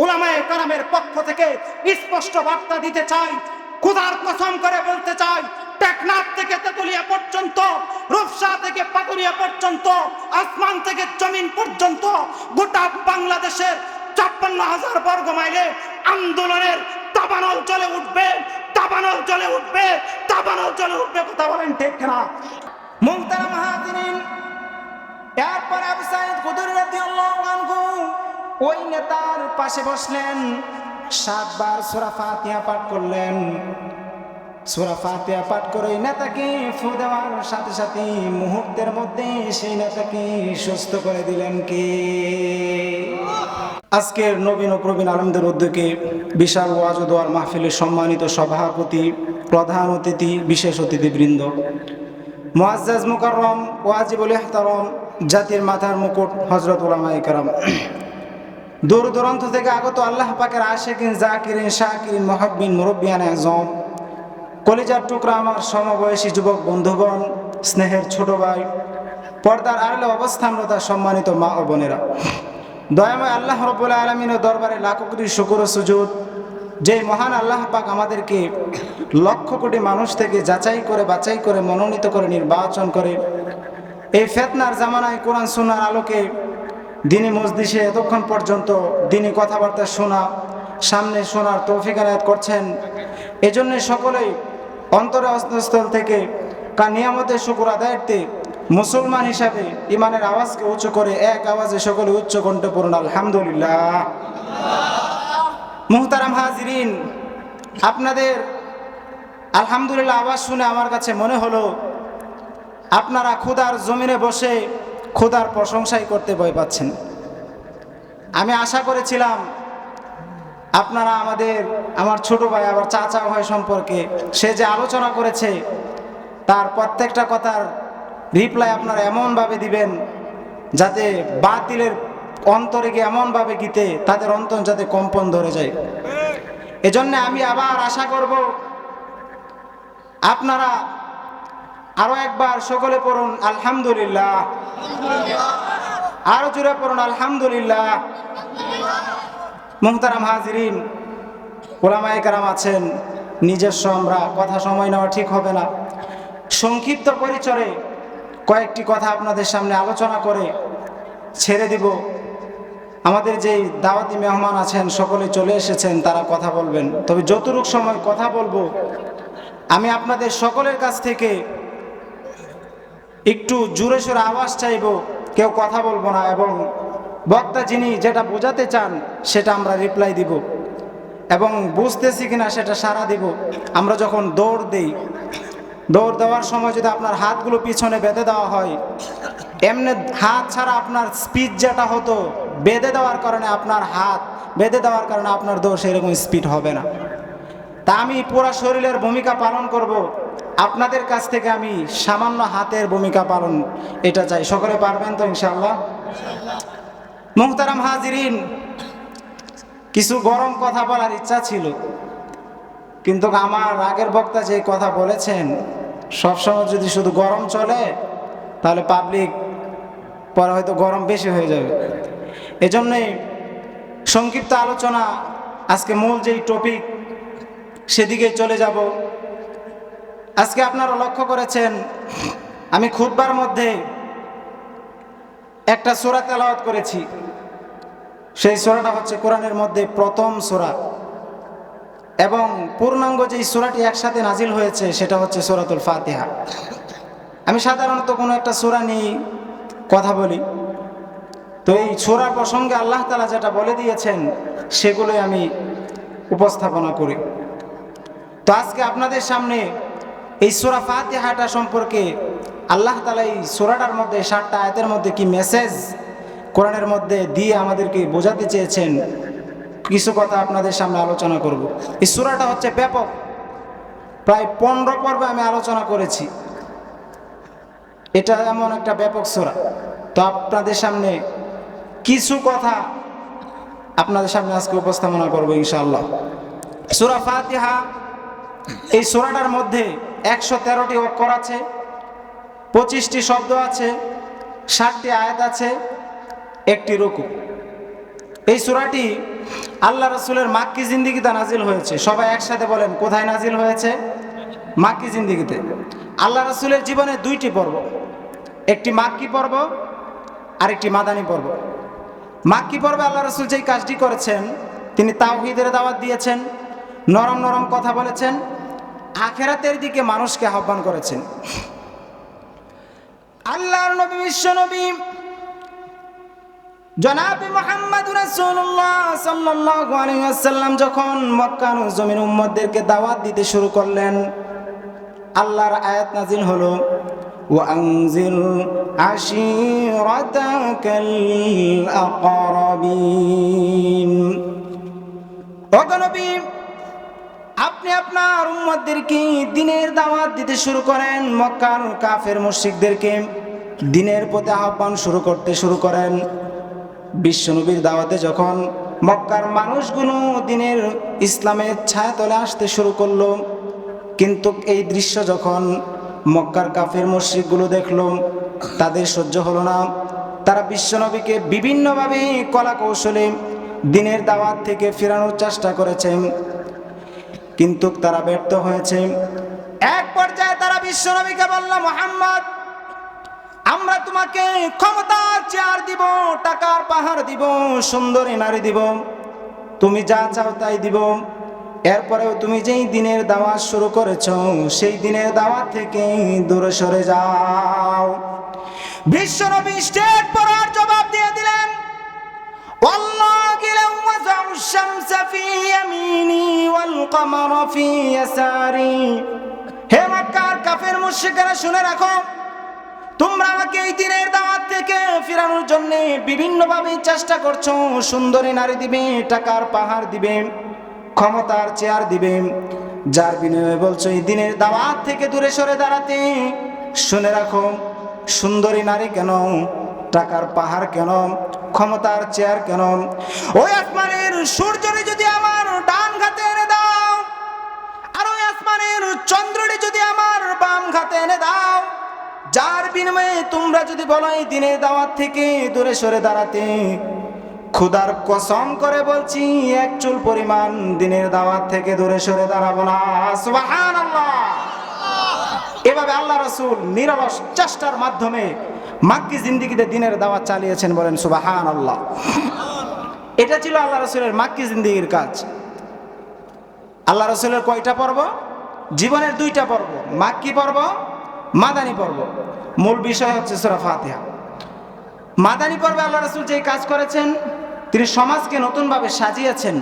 উলামায়ে কেরামের পক্ষ থেকে স্পষ্ট বার্তা দিতে চাই, খোদার কসম করে বলতে চাই, টেকনাফ থেকে তেতুলিয়া পর্যন্ত, রূপসা থেকে পাতুরিয়া পর্যন্ত, আসমান থেকে জমিন পর্যন্ত গোটা বাংলাদেশের ৫৬,০০০ বর্গ মাইলে আন্দোলনের দাবানল জ্বলে উঠবে, দাবানল জ্বলে উঠবে, দাবানল জ্বলে উঠবে। কথা বলেন ঠিক কিনা? মুহতারাম হাজিরিন, এরপর আবু সাঈদ খুদরি রাদিয়াল্লাহু আনহু ওই নেতার পাশে বসলেন, ৭ বার সূরা ফাতিহা পাঠ করলেন। সূরা ফাতিহা পাঠ করে নেতাকে ফু দেওয়ার সাথে সাথে মুহূর্তের মধ্যে সেই নেতাকে সুস্থ করে দিলেন কে? আজকের নবীন ও প্রবীণ আলেমদের উদ্যোগে বিশাল ওয়াজ ও দোয়ার মাহফিলের সম্মানিত সভাপতি, প্রধান অতিথি, বিশেষ অতিথিবৃন্দ, মুআজ্জাজ মুকাররম ওয়াজিবুল ইহতারাম, জাতির মাথার মুকুট হযরত উলামায়ে কেরাম, দূর দূরান্ত থেকে আগত আল্লাহ পাকের আশিকিন, জাকিরিন, শাকিরিন, মুহিব্বিন, মুরব্বিয়ান আযম, কলিজার টুকরা আমার সমবয়সী যুবক বন্ধুগণ, স্নেহের ছোট ভাই, পর্দার আড়ালে অবস্থানরত সম্মানিত মা ও বোনেরা, দয়াময় আল্লাহ রাব্বুল আলামিনের দরবারে লাখো কোটি শুকর ও সুজুদ, যে মহান আল্লাহ পাক আমাদেরকে লক্ষ কোটি মানুষ থেকে যাচাই করে, বাছাই করে, মনোনীত করে, নির্বাচন করে এই ফিতনার জামানায় কোরআন সুন্নাহর আলোকে দিনী মজলিসে এতক্ষণ পর্যন্ত দিনী কথাবার্তা শোনা, সামনে শোনার তৌফিক এনায়েত করছেন। এজন্য সকলেই অন্তরে অন্তঃস্থল থেকে নিয়ামতের শুকর আদায়ার্থে মুসলমান হিসাবে ইমানের আওয়াজকে উঁচু করে এক আওয়াজে সকলে উচ্চ কণ্ঠে পড়ুন আলহামদুলিল্লাহ। মুহতারাম হাজিরিন, আপনাদের আলহামদুলিল্লাহ আওয়াজ শুনে আমার কাছে মনে হলো আপনারা খোদার জমিনে বসে খোদার প্রশংসাই করতে ভয় পাচ্ছেন। আমি আশা করেছিলাম আপনারা আমার ছোট ভাই, আবার চাচা ভাই সম্পর্কে সে যে আলোচনা করেছে তার প্রত্যেকটা কথার রিপ্লাই আপনারা এমনভাবে দিবেন যাতে বাতিলের অন্তরে গিয়ে এমনভাবে গীতে তাদের অন্তর যাতে কম্পন ধরে যায়। এজন্য আমি আবার আশা করব আপনারা আরো একবার সকলে পড়ুন আলহামদুলিল্লাহ, আরো জোরে পড়ুন আলহামদুলিল্লাহ। মুহতারাম হাজিরিন, উলামায়ে কেরাম আছেন, নিজস্ব আমরা কথা সময় নেওয়া ঠিক হবে না, সংক্ষিপ্ত পরিচয়ে কয়েকটি কথা আপনাদের সামনে আলোচনা করে ছেড়ে দিব। আমাদের যেই দাওয়াতি মেহমান আছেন সকলে চলে এসেছেন, তারা কথা বলবেন। তবে যতটুকু সময় কথা বলবো আমি আপনাদের সকলের কাছ থেকে একটু জোরে সোরে আওয়াজ চাইব, কেউ কথা বলবো না, এবং বক্তা যিনি যেটা বোঝাতে চান সেটা আমরা রিপ্লাই দিব, এবং বুঝতেছি কিনা সেটা সাড়া দিব। আমরা যখন দৌড় দেই, দৌড় দেওয়ার সময় যদি আপনার হাতগুলো পিছনে বেঁধে দেওয়া হয়, এমনি হাত ছাড়া আপনার স্পিড যেটা হতো বেঁধে দেওয়ার কারণে, আপনার হাত বেঁধে দেওয়ার কারণে আপনার দৌড় সেরকম স্পিড হবে না। তা আমি পুরা শরীরের ভূমিকা পালন করব, আপনাদের কাছ থেকে আমি সামান্য হাতের ভূমিকা পালন এটা চাই। সকলে পারবেন তো ইনশাআল্লাহ? মুহতারাম হাজিরিন, কিছু গরম কথা বলার ইচ্ছা ছিল, কিন্তু আমার আগের বক্তা যে কথা বলেছেন সবসময় যদি শুধু গরম চলে তাহলে পাবলিক পরে হয়তো গরম বেশি হয়ে যাবে। এজন্যই সংক্ষিপ্ত আলোচনা, আজকে মূল যেই টপিক সেদিকে চলে যাব। আজকে আপনারা লক্ষ্য করেছেন আমি খুতবার মধ্যে একটা সূরা তেলাওয়াত করেছি। সেই সূরাটা হচ্ছে কোরআনের মধ্যে প্রথম সূরা, এবং পূর্ণাঙ্গ যেই সূরাটি একসাথে নাজিল হয়েছে সেটা হচ্ছে সূরাতুল ফাতিহা। আমি সাধারণত কোনো একটা সূরা নিয়ে কথা বলি, তো এই সূরা প্রসঙ্গে আল্লাহ তাআলা যেটা বলে দিয়েছেন সেগুলোই আমি উপস্থাপনা করি। তো আজকে আপনাদের সামনে এই সূরা ফাতিহাটা সম্পর্কে আল্লাহ তাআলা এই সূরাটার মধ্যে 7টা আয়াতের মধ্যে কি মেসেজ কোরআনের মধ্যে দিয়ে আমাদেরকে বোঝাতে চেয়েছেন কিছু কথা আপনাদের সামনে আলোচনা করব। এই সূরাটা হচ্ছে ব্যাপক, প্রায় 15 পর্বে আমি আলোচনা করেছি। এটা এমন একটা ব্যাপক সূরা। তো আপনাদের সামনে কিছু কথা আপনাদের সামনে আজকে উপস্থাপনা করব ইনশাআল্লাহ। সূরা ফাতিহা, এই সূরাটার মধ্যে 113টি অক্ষর আছে, 25টি শব্দ আছে, 60টি আয়াত আছে, একটি রুকু। এই সূরাটি আল্লাহ রাসূলের মাক্কি জিন্দেগিতে নাজিল হয়েছে। সবাই একসাথে বলেন, কোথায় নাজিল হয়েছে? মাক্কি জিন্দেগিতে। আল্লাহ রাসূলের জীবনে দুইটি পর্ব, একটি মাক্কি পর্ব আর একটি মাদানী পর্ব। মাক্কি পর্বে আল্লাহ রাসূল যেই কাজটি করেছেন, তিনি তাওহীদের দাওয়াত দিয়েছেন, নরম নরম কথা বলেছেন, আখিরাতের দিকে মানুষকে আহ্বান করেছেন। আল্লাহর নবী, বিশ্ব নবী জনাব মুহাম্মদ রাসূলুল্লাহ সাল্লাল্লাহু আলাইহি ওয়াসাল্লাম যখন মক্কার জমিন উম্মতদেরকে দাওয়াত দিতে শুরু করলেন, আল্লাহর আয়াত নাজিল হলো, ওয়া আনজির আশীরাতাকাল আকরাবিন। ও নবী, আপনি আপনার উম্মতদেরকে দ্বীনের দাওয়াত দিতে শুরু করেন, মক্কার কাফের মুশরিকদেরকে দ্বীনের পথে আহ্বান শুরু করেন। বিশ্বনবীর দাওয়াতে যখন মক্কার মানুষগুলো দ্বীনের ইসলামের ছায়াতলে আসতে শুরু করলো, কিন্তু এই দৃশ্য যখন মক্কার কাফের মুশরিকগুলো দেখলো, তাদের সহ্য হলো না। তারা বিশ্বনবীকে বিভিন্নভাবে কলা কৌশলে দ্বীনের দাওয়াত থেকে ফেরানোর চেষ্টা করেছে, কিন্তু তারা ব্যর্থ হয়েছে। এক পর্যায়ে তারা বিশ্বনবীকে বলল, মুহাম্মদ, আমরা তোমাকে ক্ষমতার চেয়ার দিব, টাকার পাহাড় দিব, সুন্দরী নারী দিব, তুমি যা চাও তাই দিব। এরপরেও তুমি যেই দ্বীনের দাওয়াত শুরু করেছো, সেই দ্বীনের দাওয়াত থেকে দূরে সরে যাও। বিশ্বনবী স্টেট পড়ার জবাব দিয়ে দিলেন, ওয়াল্লাহি লাউ ওয়াজাউ শামসা ফি ইয়ামিনি ওয়াল কমারা ফি ইয়াসারি। হে মক্কার কাফের মুশরিকরা, শুনে রাখো, তোমরা আমাকে এই দ্বীনের দাওয়াত থেকে ফেরানোর জন্য বিভিন্নভাবে চেষ্টা করছো। সুন্দরী নারী দিবে, টাকার পাহাড় দিবে, ক্ষমতার চেয়ার দিবে, যার বিনিময়ে বলছো এই দ্বীনের দাওয়াত থেকে দূরে সরে দাঁড়াতে। শুনে রাখো, সুন্দরী নারী কেন, টাকার পাহাড় কেন, ক্ষমতার চেয়ার কেন, ওই আসমানের সূর্যরে যদি আমার ডান ঘাতে এনে দাও, আর ওই আসমানের চন্দ্রটি যদি আমার বাম ঘাতে এনে দাও, যার বিনিময়ে তোমরা যদি বলো এই দ্বীনের দাওয়াত থেকে দূরে সরে দাঁড়াতে, খোদার কসম করে বলছি, এক চুল পরিমাণ দ্বীনের দাওয়াত থেকে দূরে সরে দাঁড়াবো না। সুবহানাল্লাহ। এভাবে আল্লাহ রাসূল নিরলস চেষ্টার মাধ্যমে মাক্কি জিন্দেগিতে দ্বীনের দাওয়াত চালিয়েছেন, বলেন সুবহানাল্লাহ। এটা ছিল আল্লাহ রাসূলের মাক্কি জিন্দেগির কাজ। আল্লাহ রাসূলের কয়টা পর্ব? জীবনের দুইটা পর্ব, মাক্কি পর্ব, মাদানী পর্ব। মূল বিষয় হচ্ছে সূরা ফাতিহা। মাদানী পর্বে আল্লাহ রাসূল যে কাজ করেছেন, তিনি সমাজকে নতুনভাবে সাজিয়েছেন,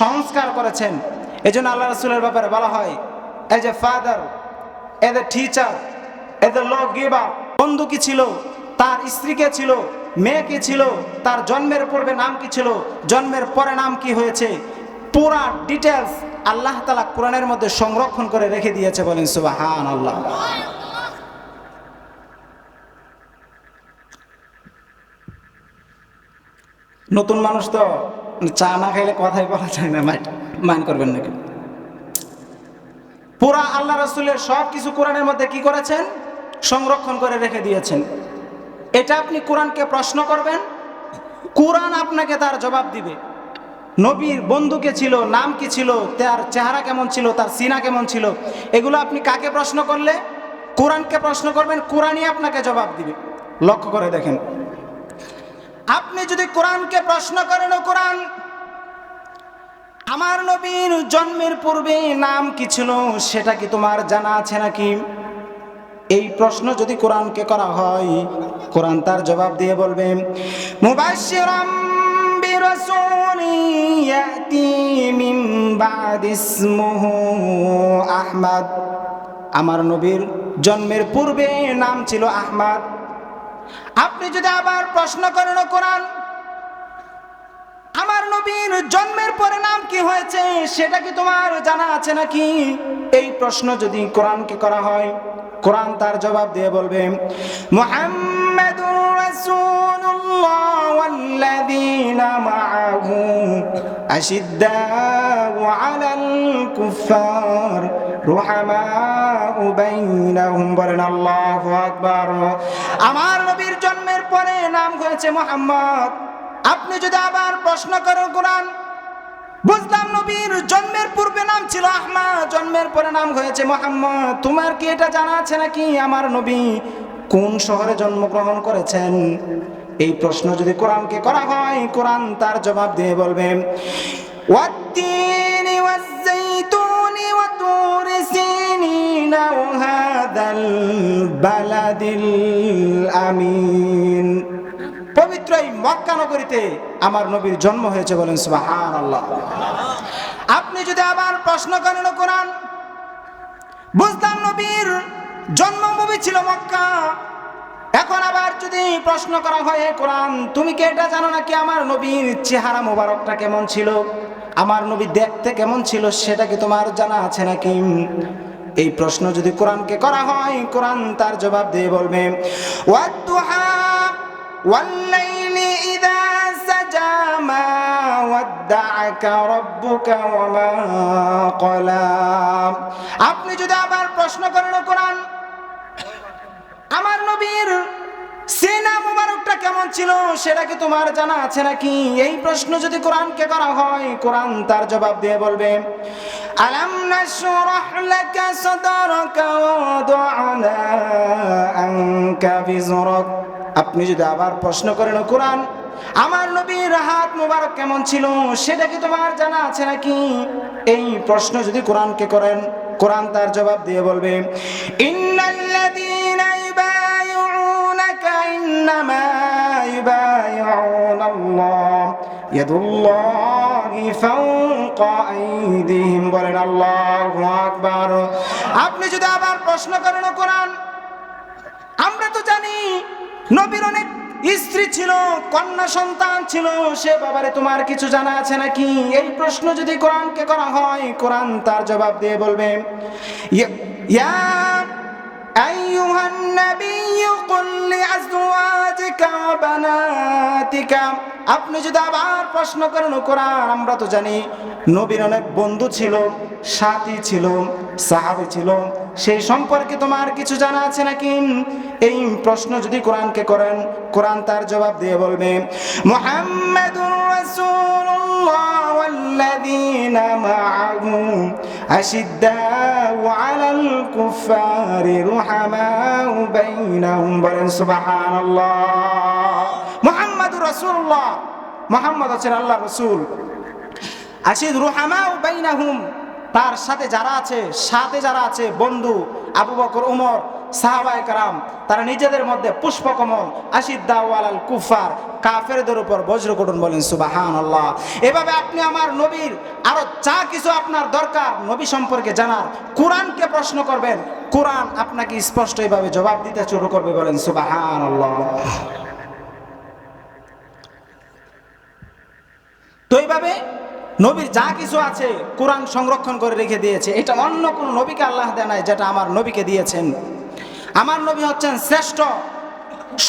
সংস্কার করেছেন। এজন্য আল্লাহ রাসূলের ব্যাপারে বলা হয়, as a father, as a teacher, as a law giver. বন্ধু কি ছিল, তার স্ত্রী কে ছিল, মেয়ে কি ছিল, তার জন্মের পূর্বে নাম কি ছিল, জন্মের পরে নাম কি হয়েছে, পুরা ডিটেলস আল্লাহ তাআলা কোরআনের মধ্যে সংরক্ষণ করে রেখে দিয়েছে, বলেন সুবহানাল্লাহ। নতুন মানুষ তো চা না খাইলে কথাই বলা যায় না, মাইন্ড করবেন নাকি? পুরা আল্লাহ রাসূলের সব কিছু কোরআনের মধ্যে কি করেছেন? সংরক্ষণ করে রেখে দিয়েছেন। এটা আপনি কোরআনকে প্রশ্ন করবেন, কোরআন আপনাকে তার জবাব দিবে। নবীর বন্ধু কে ছিল, নাম কি ছিল, তার চেহারা কেমন ছিল, তার সিনা কেমন ছিল, এগুলো আপনি কাকে প্রশ্ন করলে? কোরআনকে প্রশ্ন করবেন, কোরআনই আপনাকে জবাব দিবে। লক্ষ্য করে দেখেন, আপনি যদি কোরআনকে প্রশ্ন করেন, ও কোরআন, আমার নবীর জন্মের পূর্বে নাম কি ছিল, সেটা কি তোমার জানা আছে নাকি? এই প্রশ্ন যদি কোরআনকে করা হয়, কোরআন তার জবাব দিয়ে বলবে, মুবাশশিরাম বিরাসূলি ইয়াতি মিন বাদি ইসমুহু আহমদ। আমার নবীর জন্মের পূর্বে নাম ছিল আহমদ। আপনি যদি আবার প্রশ্ন করেন, কোরআন, আমার নবীর জন্মের পরে নাম কি হয়েছে, সেটা কি তোমার জানা আছে নাকি? এই প্রশ্ন যদি কোরআনকে করা হয়, কোরআন তার জবাব দিয়ে বলবে, মুহাম্মাদুর রাসূলুল্লাহ ওয়াল্লাযীনা মাআহু আশিদ্দাউ আলাল কুফফার রুহামাউ বাইনাহুম। বলেন আল্লাহু আকবার। আমার নবীর জন্মের পরে নাম হয়েছে মুহাম্মদ। আপনি যদি আবার প্রশ্ন করেন, কোরআন, নবীর জন্মের পূর্বে নাম ছিল আহমদ, জন্মের পরে নাম হয়েছে মুহাম্মদ। তোমার কি এটা জানা আছে নাকি আমার নবী কোন শহরে জন্মগ্রহণ করেছেন? এই প্রশ্ন যদি কোরআনকে করা হয়, কোরআন তার জবাব দিয়ে বলবে ওয়াত-তিনি ওয়াজ-যাইতুনি ওয়া তুরি সিনিন ওয়া হাদাল বালাদিল আমিন। পবিত্র এই মক্কা নগরীতে আমার নবীর জন্ম হয়েছে, বলেন সুবহানাল্লাহ। আপনি যদি আবার প্রশ্ন করেন কোরআন, বুঝলাম নবীর জন্মভূমি ছিল মক্কা, এখন আবার যদি প্রশ্ন করা হয় কোরআন তুমি কি এটা জানো নাকি আমার নবীর চেহারা মোবারকটা কেমন ছিল, আমার নবী দেখতে কেমন ছিল, সেটা কি তোমার জানা আছে নাকি? এই প্রশ্ন যদি কোরআনকে করা হয়, কোরআন তার জবাব দিয়ে বলবে ওয়াদ-দুহা ওয়াল-লাইলি ইযা সাজা মা ওয়াদ্দাআকা রাব্বুকা ওয়া মা ক্বালা। আপনি যদি আবার প্রশ্ন করেন কোরআন আমার নবীর সিনা মুবারকটা কেমন ছিল, সেটা কি তোমার জানা আছে নাকি? এই প্রশ্ন যদি কোরআনকে করা হয়, কোরআন তার জবাব দিয়ে বলবে আলাম নাশরাহ লাকা সাদরাকা ওয়া ওয়াদা'না আনকা বিজরাক। আপনি যদি আবার প্রশ্ন করেন কোরআন আমার নবীর হাত মুবারক কেমন ছিল, সেটা কি তোমার জানা আছে নাকি? এই প্রশ্ন যদি কোরআনকে করেন, কোরআন তার জবাব দিয়ে বলবে ইন্নাল্লাযীনা ইউবাইউনাকা ইন্নামা ইউবাইউনাল্লাহ ইয়াদুল্লাহি ফাওকা আইদিহিম। বলেন আল্লাহু আকবার। আপনি যদি আবার প্রশ্ন করেন কোরআন, আমরা তো জানি নবীর অনেক স্ত্রী ছিল, কন্যা সন্তান ছিল, সে ব্যাপারে তোমার কিছু জানা আছে নাকি? এই প্রশ্ন যদি কোরআনকে করা হয়, কোরআন তার জবাব দিয়ে বলবে ইয়া আইয়ুহান নাবিয়্যু কুল লিআজওয়াজিকা ওয়া বানাতিকা। আপনি যদি আবার প্রশ্ন করেন কোরআন, আমরা তো জানি নবীর অনেক বন্ধু ছিল, সাথী ছিল, সাহাবী ছিল, সেই সম্পর্কে তোমার কিছু জানা আছে নাকি? এই প্রশ্ন যদি কোরআনকে করেন, কোরআন তার জবাব দিয়ে বলবে মুহাম্মাদুর রাসূলুল্লাহ ওয়াল্লাযীনা মাআহু আশিদ্দাউ আলাল কুফারি রুহামাউ বাইনাহুম। বলেন সুবহানাল্লাহ। মুহাম্মাদুর রাসূলুল্লাহ, মুহাম্মদ হচ্ছেন আল্লাহর রাসূল। আশিদ রুহামাউ বাইনাহুম, তার সাথে যারা আছে বন্ধু আবু বকর, উমর, সাহাবায়ে কেরাম, তারা নিজেদের মধ্যে পুষ্পকমল। আশিদ্দাউ আলাল কুফার, কাফেরদের উপর বজ্রকটন। বলেন সুবহানাল্লাহ। এভাবে আপনি আমার নবীর আরো যা কিছু আপনার দরকার নবী সম্পর্কে জানার, কোরআনকে প্রশ্ন করবেন, কোরআন আপনাকে স্পষ্ট এইভাবে জবাব দিতে শুরু করবে। বলেন সুবহানাল্লাহ। তো এইভাবে নবীর যা কিছু আছে কোরআন সংরক্ষণ করে রেখে দিয়েছে। এটা অন্য কোনো নবীকে আল্লাহ দেয় নাই, যেটা আমার নবীকে দিয়েছেন। আমার নবী হচ্ছেন শ্রেষ্ঠ,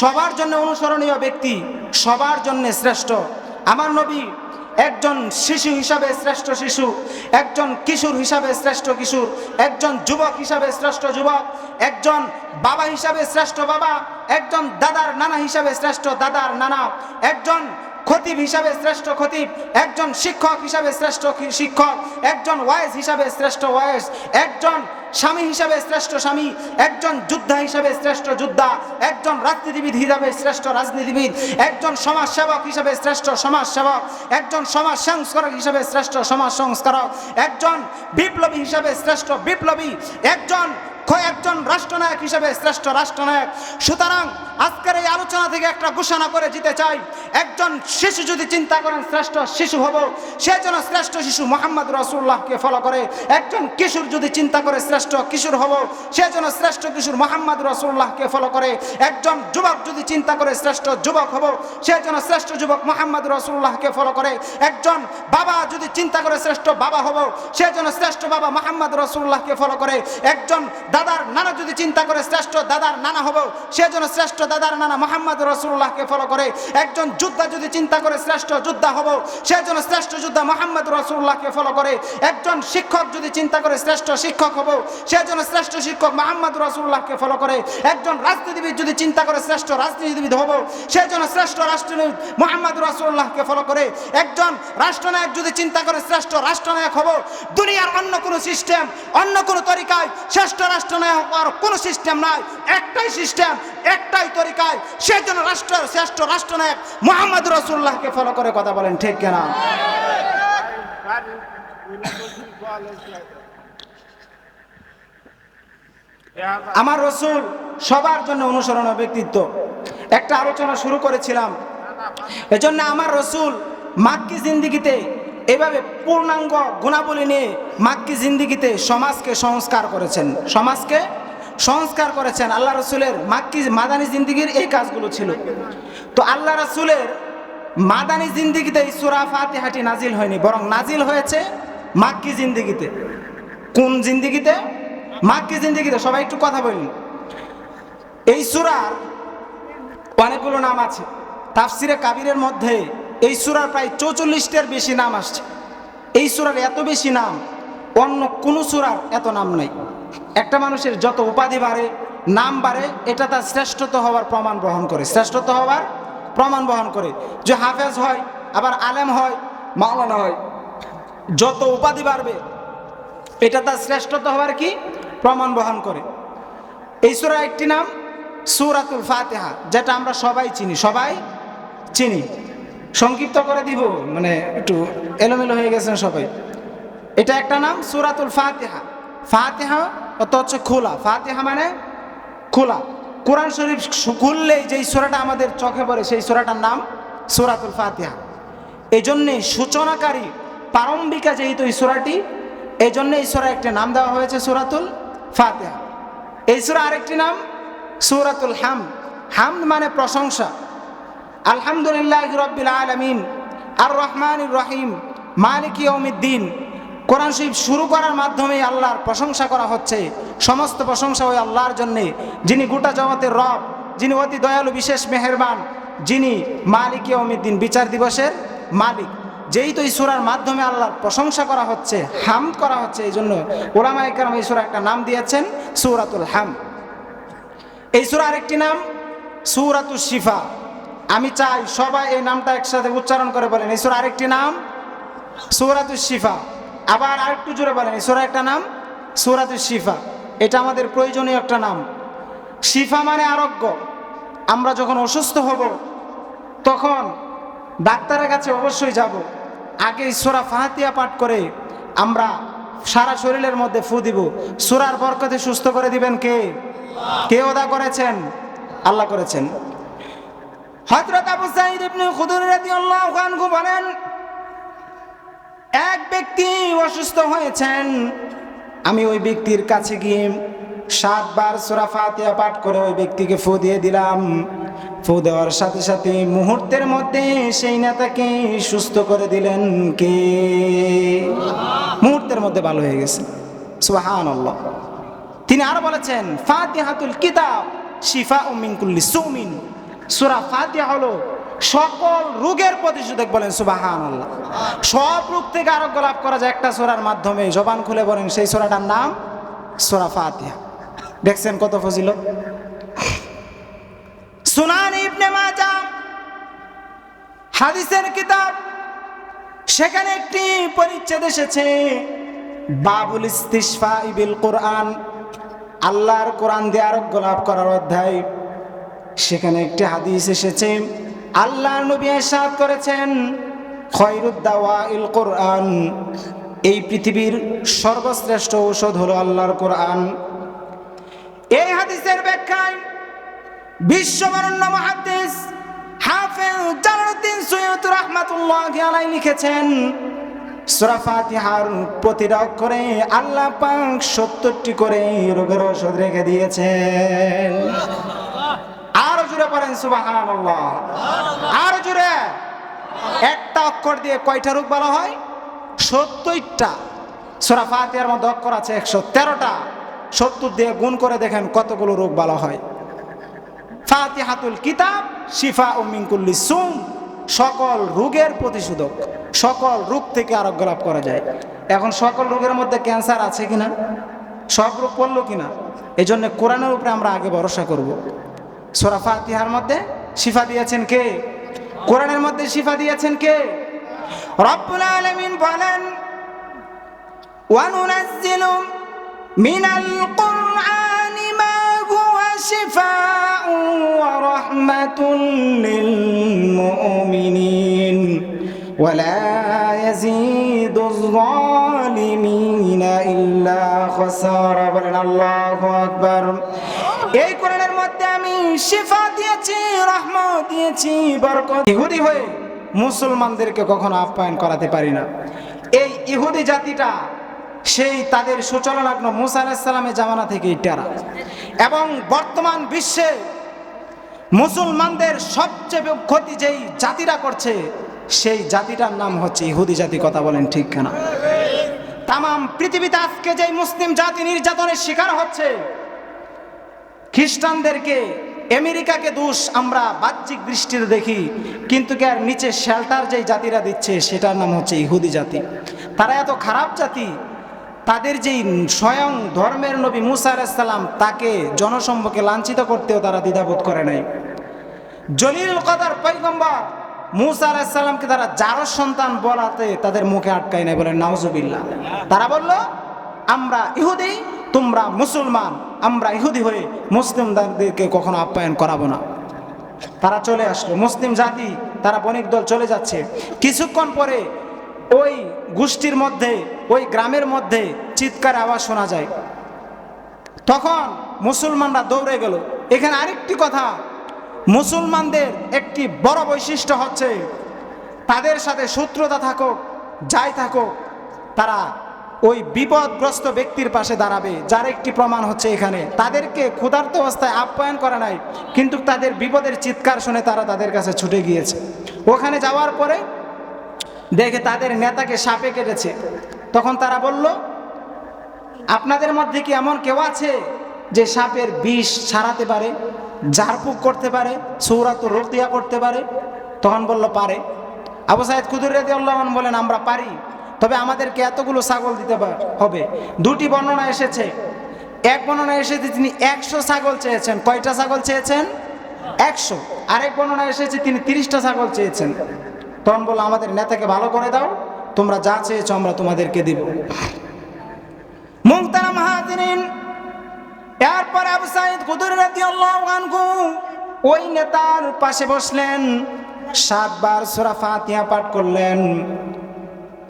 সবার জন্য অনুসরণীয় ব্যক্তি, সবার জন্য শ্রেষ্ঠ। আমার নবী একজন শিশু হিসাবে শ্রেষ্ঠ শিশু, একজন কিশোর হিসাবে শ্রেষ্ঠ কিশোর, একজন যুবক হিসাবে শ্রেষ্ঠ যুবক, একজন বাবা হিসাবে শ্রেষ্ঠ বাবা, একজন দাদার নানা হিসাবে শ্রেষ্ঠ দাদার নানা, একজন খতিব হিসাবে শ্রেষ্ঠ খতিব, একজন শিক্ষক হিসাবে শ্রেষ্ঠ শিক্ষক, একজন ওয়াইজ হিসাবে শ্রেষ্ঠ ওয়াইজ, একজন স্বামী হিসাবে শ্রেষ্ঠ স্বামী, একজন যোদ্ধা হিসাবে শ্রেষ্ঠ যোদ্ধা, একজন রাজনীতিবিদ হিসাবে শ্রেষ্ঠ রাজনীতিবিদ, একজন সমাজ সেবক হিসাবে শ্রেষ্ঠ সমাজ সেবক, একজন সমাজ সংস্কারক হিসাবে শ্রেষ্ঠ সমাজ সংস্কারক, একজন বিপ্লবী হিসাবে শ্রেষ্ঠ বিপ্লবী, একজন রাষ্ট্রনায়ক হিসেবে শ্রেষ্ঠ রাষ্ট্রনায়ক। সুতরাং আজকের এই আলোচনা থেকে একটা ঘোষণা করে দিতে চাই, একজন শিশু যদি চিন্তা করেন শ্রেষ্ঠ শিশু হব, সে যেন শ্রেষ্ঠ শিশু মুহাম্মদ রাসূলুল্লাহকে ফলো করে। একজন কিশোর যদি চিন্তা করে শ্রেষ্ঠ কিশোর হব, সে যেন শ্রেষ্ঠ কিশোর মুহাম্মদ রাসূলুল্লাহকে ফলো করে। একজন যুবক যদি চিন্তা করে শ্রেষ্ঠ যুবক হব, সে যেন শ্রেষ্ঠ যুবক মুহাম্মদ রাসূলুল্লাহকে ফলো করে। একজন বাবা যদি চিন্তা করে শ্রেষ্ঠ বাবা হব, সে যেন শ্রেষ্ঠ বাবা মুহাম্মদ রাসূলুল্লাহকে ফলো করে। একজন দাদার নানা যদি চিন্তা করে শ্রেষ্ঠ দাদার নানা হব, সে যেন শ্রেষ্ঠ দাদার নানা মুহাম্মদ রাসূলুল্লাহকে ফলো করে। একজন যোদ্ধা যদি চিন্তা করে শ্রেষ্ঠ যোদ্ধা হব, সে যেন শ্রেষ্ঠ যোদ্ধা মুহাম্মদ রাসূলুল্লাহকে ফলো করে। একজন শিক্ষক যদি চিন্তা করে শ্রেষ্ঠ শিক্ষক হব, সে যেন শ্রেষ্ঠ শিক্ষক মুহাম্মদ রাসূলুল্লাহকে ফলো করে। একজন রাজনীতিবিদ যদি চিন্তা করে শ্রেষ্ঠ রাজনীতিবিদ হব, সে যেন শ্রেষ্ঠ রাষ্ট্রনায়ক মুহাম্মদ রাসূলুল্লাহকে ফলো করে। একজন রাষ্ট্রনায়ক যদি চিন্তা করে শ্রেষ্ঠ রাষ্ট্রনায়ক হব, দুনিয়ার অন্য কোনো সিস্টেম, অন্য কোনো তরিকায় শ্রেষ্ঠ রাষ্ট্রনায়ক আর কোনো সিস্টেম নাই, একটাই সিস্টেম, একটাই তরিকায়, সে যেন রাষ্ট্রের শ্রেষ্ঠ রাষ্ট্রনায়ক মুহাম্মদ রাসূলুল্লাহকে ফলো করে। কথা বলেন ঠিক কিনা? আমার রাসূল সবার জন্য অনুসরণীয় ব্যক্তিত্ব। একটা আলোচনা শুরু করেছিলাম, এজন্য আমার রাসূল মাক্কি জিন্দেগিতে এভাবে পূর্ণাঙ্গ গুণাবলী নিয়ে মাক্কি জিন্দেগিতে সমাজকে সংস্কার করেছেন, সমাজকে সংস্কার করেছেন। আল্লাহ রাসূলের মাক্কি মাদানী জিন্দেগির এই কাজগুলো ছিল। তো আল্লাহ রাসূলের মাদানী জিন্দেগিতে এই সূরা ফাতিহাটি নাজিল হয়নি, বরং নাজিল হয়েছে মাক্কি জিন্দেগিতে। কোন জিন্দেগিতে? মাক্কি জিন্দেগিতে। সবাই একটু কথা বলুন। এই সূরার অনেকগুলো নাম আছে। তাফসিরে কাবিরের মধ্যে এই সূরার প্রায় 44টার বেশি নাম আসছে। এই সূরার এত বেশি নাম, অন্য কোন সূরার এত নাম নাই। একটা মানুষের যত উপাধি বাড়ে, নাম বাড়ে, এটা তার শ্রেষ্ঠত্ব হওয়ার প্রমাণ বহন করে, শ্রেষ্ঠত্ব হওয়ার প্রমাণ বহন করে। যে হাফেজ হয়, আবার আলেম হয়, মাওলানা হয়, যত উপাধি বাড়বে এটা তার শ্রেষ্ঠত্ব হওয়ার কি প্রমাণ বহন করে। এই সূরার একটি নাম সূরাতুল ফাতিহা, যেটা আমরা সবাই চিনি, সবাই চিনি। সংক্ষিপ্ত করে দিব, মানে একটু এলোমেলো হয়ে গেছেন সবাই। এটা একটা নাম সূরাতুল ফাতিহা। ফাতিহা অর্থ হচ্ছে খোলা, ফাতিহা মানে খোলা। কোরআন শরীফ খুললেই যেই সূরাটা আমাদের চোখে পড়ে সেই সূরাটার নাম সূরাতুল ফাতিহা। এই জন্যে সূচনাকারী, প্রারম্ভিকা যেহেতু এই সূরাটি, এই জন্য এই সূরা একটা নাম দেওয়া হয়েছে সূরাতুল ফাতিহা। এই সূরা আরেকটি নাম সূরাতুল হামদ। হামদ মানে প্রশংসা। আলহামদুলিল্লাহি রাব্বিল আলামিন আর রহমানির রহিম মালিকি ইয়াউমিদ্দিন। কোরআন শরীফ শুরু করার মাধ্যমে আল্লাহর প্রশংসা করা হচ্ছে। সমস্ত প্রশংসা ওই আল্লাহর জন্যে, যিনি গোটা জগতের রব, যিনি অতি দয়ালু বিশেষ মেহেরবান, যিনি মালিকি ইয়াউমিদ্দিন বিচার দিবসের মালিক। যেই তো এই সূরার মাধ্যমে আল্লাহর প্রশংসা করা হচ্ছে, হামদ করা হচ্ছে, এই জন্য উলামায়ে কেরাম এই সূরা একটা নাম দিয়েছেন সূরাতুল হামদ। এই সূরা আরেকটি নাম সূরাতুশ শিফা। আমি চাই সবাই এই নামটা একসাথে উচ্চারণ করে বলেন। এই সূরা আরেকটি নাম সূরাতুশ শিফা। আবার আরেকটু জোরে বলেন, এই সূরা একটা নাম সূরাতুশ শিফা। এটা আমাদের প্রয়োজনীয় একটা নাম। শিফা মানে আরোগ্য। আমরা যখন অসুস্থ হব তখন ডাক্তারের কাছে অবশ্যই যাব, আগে সূরা ফাতিহা পাঠ করে আমরা সারা শরীরের মধ্যে ফু দিব। সূরার বরকতে সুস্থ করে দিবেন কে? কে ওয়াদা করেছেন? আল্লাহ করেছেন। হযরত আবু সাঈদ ইবনে খুদরি রাদিয়াল্লাহু আনহু বলেন, এক ব্যক্তি অসুস্থ হয়েছেন, আমি ওই ব্যক্তির কাছে গিয়ে 7 বার সূরা ফাতিহা পাঠ করে ওই ব্যক্তিকে ফু দিয়ে দিলাম। ফু দেওয়ার সাথে সাথে মুহূর্তের মধ্যে সেই নেতাকে সুস্থ করে দিলেন কে? মুহূর্তের মধ্যে ভালো হয়ে গেছে। সুবহানাল্লাহ। তিনি আরো বলেছেন, ফাতিহাতুল কিতাব শিফাউম মিন কুল্লি সুমিন। সূরা ফাতিহা হলো সকল রোগের প্রতিষেধক। বলেন সুবহানাল্লাহ। সব রোগ থেকে আরোগ্য লাভ করা যায় একটা সূরার মাধ্যমে। জবান খুলে বলেন সেই সূরাটার নাম সূরা ফাতিহা। দেখছেন কত ফজিলত। সুনান ইবনে মাজাহ হাদিসের কিতাব, সেখানে একটি পরিচ্ছেদ এসেছে বাবুল ইস্তিশফা বিল কোরআন, আল্লাহর কোরআন দিয়ে আরোগ্য লাভ করার অধ্যায়। সেখানে একটি হাদিস এসেছে, আল্লাহর নবী ইরশাদ করেছেন, খয়রুদ দাওয়াইল কোরআন। এই পৃথিবীর সর্বশ্রেষ্ঠ ঔষধ হলো আল্লাহর কোরআন। এই হাদিসের ব্যাখ্যায় বিশ্ববরেণ্য মুহাদ্দিস হাফেজ জালালউদ্দিন সুয়ুতী রাহমাতুল্লাহি আলাইহি লিখেছেন, সূরা ফাতিহার প্রতিটা অক্ষরে আল্লাহ পাক 70টি করে রোগের ঔষধ রেখে দিয়েছেন। আরো জোরে পড়েন সুবহানাল্লাহ। আরো জোরে। একটা অক্ষর দিয়ে কয়টা রোগ ভালো হয়? 70টা। সূরা ফাতিহার মধ্যে অক্ষর আছে 113টা। 70 দিয়ে গুণ করে দেখেন কতগুলো রোগ ভালো হয়। ফাতিহাতুল কিতাব শিফাউম মিন কুল্লি সুম, সকল রোগের প্রতিষেধক, সকল রোগ থেকে আরোগ্য লাভ করা যায়। এখন সকল রোগের মধ্যে ক্যান্সার আছে কিনা, সব রোগ পড়লো কিনা, এই জন্য কোরআনের উপরে আমরা আগে ভরসা করব। সূরা ফাতিহার মধ্যে শিফা দিয়েছেন কে? কোরআনের মধ্যে শিফা দিয়েছেন কে? রব্বুল আলামিন বলেন, ওয়া নুনাজ্জিলু মিনাল কুরআনি মা হুয়া শিফাউন ওয়া রাহমাতুন লিল মুমিনিন ওয়া লা ইয়াজিদুয যালিমিনা ইল্লা খাসারা। বলেন আল্লাহু আকবার। এই কোরআনের মধ্যে আমি শিফা দিয়েছি, রহমত দিয়েছি, বরকত। ইহুদি হয়ে মুসলমানদেরকে কখনো আপ্যায়ন করাতে পারি না। এই ইহুদি জাতিটা সেই তাদের সুচলনাগ্ন মুসা আলাইহিস সালামের জামানা থেকেই টেরা, এবং বর্তমান বিশ্বে মুসলমানদের সবচেয়ে ক্ষতি যেই জাতিরা করছে সেই জাতিটার নাম হচ্ছে ইহুদি জাতি। কথা বলেন ঠিক কিনা? তাম পৃথিবীতে আজকে যেই মুসলিম জাতি নির্যাতনের শিকার হচ্ছে, খ্রিস্টানদেরকে, আমেরিকাকে দোষ আমরা বাহ্যিক দৃষ্টিতে দেখি, কিন্তু কি আর নিচে শেল্টার যেই জাতিরা দিচ্ছে সেটার নাম হচ্ছে ইহুদি জাতি। তারা এত খারাপ জাতি, তাদের যেই স্বয়ং ধর্মের নবী মুসা আলাইহিস সালাম তাকে জনসম্মুখে লাঞ্ছিত করতেও তারা দ্বিধাবোধ করে নাই। জলিল কদর পয়গম্বর মুসা আলাইহিস সালামকে তারা জারজ সন্তান বলাতে তাদের মুখে আটকায় নাই। বলেন নাউজুবিল্লাহ। তারা বলল, আমরা ইহুদি, তোমরা মুসলমান, আমরা ইহুদি হয়ে মুসলিমদেরকে কখনো আপ্যায়ন করাবো না। তারা চলে আসলো, মুসলিম জাতি, তারা বণিক দল চলে যাচ্ছে। কিছুক্ষণ পরে ওই গোষ্ঠীর মধ্যে, ওই গ্রামের মধ্যে চিৎকার আওয়াজ শোনা যায়। তখন মুসলমানরা দৌড়ে গেল। এখানে আরেকটি কথা, মুসলমানদের একটি বড় বৈশিষ্ট্য হচ্ছে তাদের সাথে শত্রুতা থাকুক, যাই থাকুক, তারা ওই বিপদগ্রস্ত ব্যক্তির পাশে দাঁড়াবে। যার একটি প্রমাণ হচ্ছে এখানে তাদেরকে ক্ষুধার্ত অবস্থায় আপ্যায়ন করা নাই, কিন্তু তাদের বিপদের চিৎকার শুনে তারা তাদের কাছে ছুটে গিয়েছে। ওখানে যাওয়ার পরে দেখে তাদের নেতাকে সাপে কেটেছে। তখন তারা বলল, আপনাদের মধ্যে কি এমন কেউ আছে যে সাপের বিষ ছাড়াতে পারে, ঝাড়ফুঁক করতে পারে, সূরাতুর রুকিয়া করতে পারে? তখন বলল, পারে। আবু সাঈদ খুদরি রাদিয়াল্লাহু আনহু বলেন, আমরা পারি, তবে আমাদেরকে এতগুলো ছাগল দিতে হবে। দুটি বর্ণনা এসেছে। এক বর্ণনা এসেছে তিনি 100 ছাগল চেয়েছেন। কয়টা ছাগল চেয়েছেন? 100। আরেক বর্ণনা এসেছে তিনি 30টা ছাগল চেয়েছেন। তখন বলল, আমাদের নেতাকে ভালো করে দাও, তোমরা যা চেয়েছো আমরা তোমাদেরকে দিব। মুহতারাম হাজিরিন, এরপর আবু সাঈদ খুদরি রাদিয়াল্লাহু আনহু ওই নেতার পাশে বসলেন, 7 বার সূরা ফাতিহা পাঠ করলেন।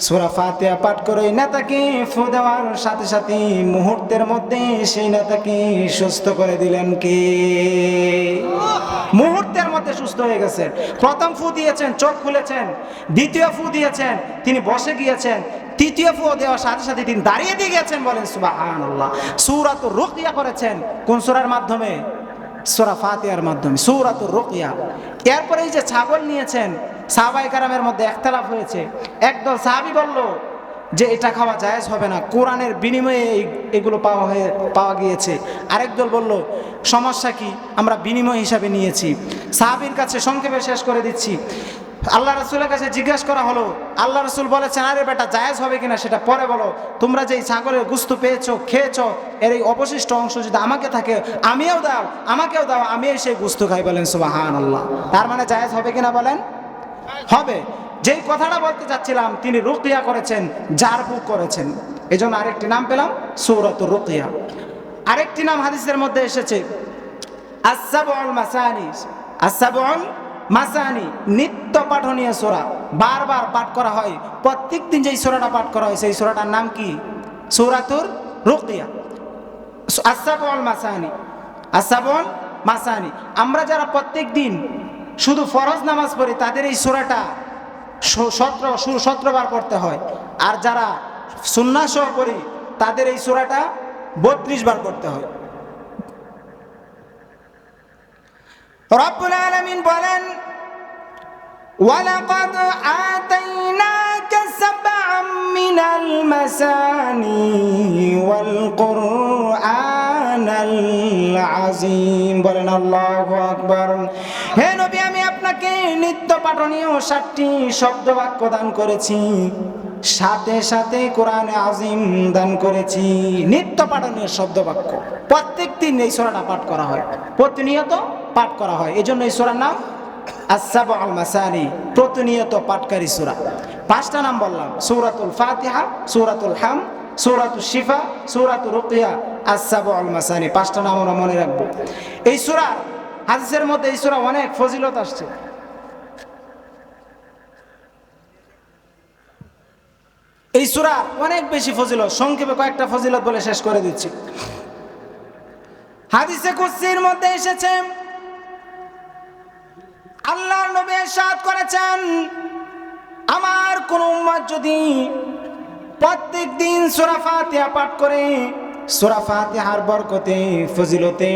সূরা ফাতিহা পাঠ করে নেতাকে ফু দেওয়ার সাথে সাথে মুহূর্তের মধ্যে সেই নেতাকে সুস্থ করে দিলেন কে? মুহূর্তের মধ্যে সুস্থ হয়ে গেছেন। প্রথম ফু দিয়েছেন, চোখ খুলেছেন। দ্বিতীয় ফু দিয়েছেন, তিনি বসে গিয়েছেন। তৃতীয় ফু দেওয়ার সাথে সাথে তিনি দাঁড়িয়ে দিয়ে গেছেন। বলেন সুবহানাল্লাহ। সূরাতুর রুকিয়া করেছেন কোন সূরার মাধ্যমে? সূরা ফাতিহার মাধ্যমে, সূরাতুর রুকিয়া। এরপরে এই যে ছাগল নিয়েছেন, সাহাবায়ে কেরামের মধ্যে ইখতিলাফ হয়েছে। একদল সাহাবী বলল যে এটা খাওয়া জায়েজ হবে না, কোরআনের বিনিময়ে এগুলো পাওয়া গিয়েছে। আরেক দল বলল, সমস্যা কি, আমরা বিনিময় হিসাবে নিয়েছি। সাহাবীর কাছে সংক্ষেপে শেষ করে দিচ্ছি। আল্লাহ রাসূলের কাছে জিজ্ঞাসা করা হলো, আল্লাহ রাসূল বলেছেন, আরে বেটা জায়েজ হবে কিনা সেটা পরে বলো, তোমরা যেই ছাগলের গোশত পেয়েছো, খেয়েছো, এর এই অবশিষ্ট অংশ যদি আমাকে থাকে আমিও দাও, আমাকেও দাও, আমি সেই গোশত খাই। বলেন সুবহানাল্লাহ। তার মানে জায়েজ হবে কিনা বলেন? হবে। যেই কথাটা বলতে চাচ্ছিলাম, তিনি রুকিয়া করেছেন, ঝাড়ফুঁক করেছেন, এজন্য আরেকটি নাম পেলাম সূরাতুর রুকিয়া। আরেকটি নাম হাদিসের মধ্যে এসেছে আস-সাবউল মাসানি। আস-সাবউল মাসানি নিত্য পাঠনীয় সূরা, বারবার পাঠ করা হয়। প্রত্যেক দিন যেই সূরাটা পাঠ করা হয় সেই সূরাটার নাম কি? সূরাতুর রুকিয়া। আস-সাবউল মাসানি, আস-সাবউল মাসানি। আমরা যারা প্রত্যেক দিন শুধু ফরজ নামাজ পড়ি তাদের এই সূরাটা 17 বার পড়তে হয়, আর যারা সুন্নাহ সহ পড়ি তাদের এই সূরাটা 32 বার পড়তে হয়। রব্বুল আলামিন বলেন, ওয়ালাকাদ আতাইনাকা সাবআম মিনাল মাসানি ওয়াল কুরআন আযীম। বলেন আল্লাহু আকবার। হে নবী, আমি আপনাকে নিত্য পাঠনীয় 7টি শব্দ বাক্য দান করেছি, সাথে সাথে কোরআনে আযীম দান করেছি। নিত্য পাঠনীয় শব্দ বাক্য, প্রত্যেক দিন এই সূরাটা পাঠ করা হয়, প্রতিনিয়ত পাঠ করা হয়। এজন্য এই সূরার নাম আস-সাবউল মাসানি, প্রতিনিয়ত পাঠকারী সূরা। 5টা নাম বললাম: সূরাতুল ফাতিহা, সূরাতুল হাম, সূরাতুশ শিফা, সূরাতুর রুকিয়া, আস-সাবউল মাসানি। 5টা নাম আমরা মনে রাখবো। এই সূরা, হাদিসের মধ্যে এই সূরা অনেক ফজিলত আসছে। এই সূরা অনেক বেশি ফজিলত, সংক্ষেপে কয়েকটা ফজিলত বলে শেষ করে দিচ্ছি। হাদিসে কুদসির মধ্যে এসেছে, আল্লাহর নবী ইরশাদ করেছেন, আমার কোন উম্মত যদি প্রত্যেক দিন সূরা ফাতিহা পাঠ করে, সূরা ফাতিহার বরকতে, ফজিলতে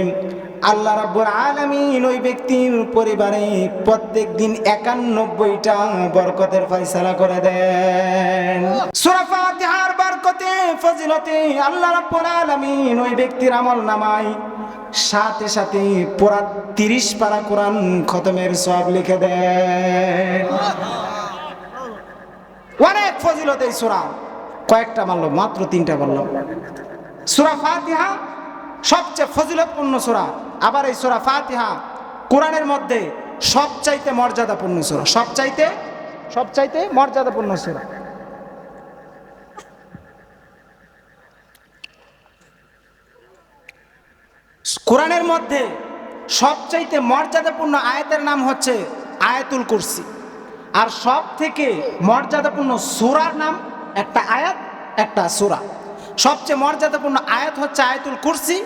আল্লাহ রাব্বুল আলামিন ওই ব্যক্তির পরিবারে প্রত্যেক দিন 91টা বরকতের ফয়সালা করে দেন। সূরা ফাতিহার বরকতে, ফজিলতে আল্লাহ রাব্বুল আলামিন ওই ব্যক্তির আমলনামায় সাথে সাথে পুরা 30 পারা কোরআন খতমের সওয়াব লিখে দেন। অনেক ফজিলত এই সূরা, কয়েকটা মানলাম, মাত্র 3টা বললাম। সূরা ফাতিহা সবচেয়ে ফজিলতপূর্ণ সূরা। আবার এই সূরা ফাতিহা কোরআনের মধ্যে সবচাইতে মর্যাদাপূর্ণ সূরা, সবচাইতে মর্যাদাপূর্ণ সূরা। কোরআনের মধ্যে সবচাইতে মর্যাদাপূর্ণ আয়াতের নাম হচ্ছে আয়াতুল কুরসি। আর সব থেকে মর্যাদাপূর্ণ সূরার নাম একটা আয়াত, একটা সূরা। সবচেয়ে মর্যাদাপূর্ণ আয়াত হচ্ছে আয়াতুল কুরসি,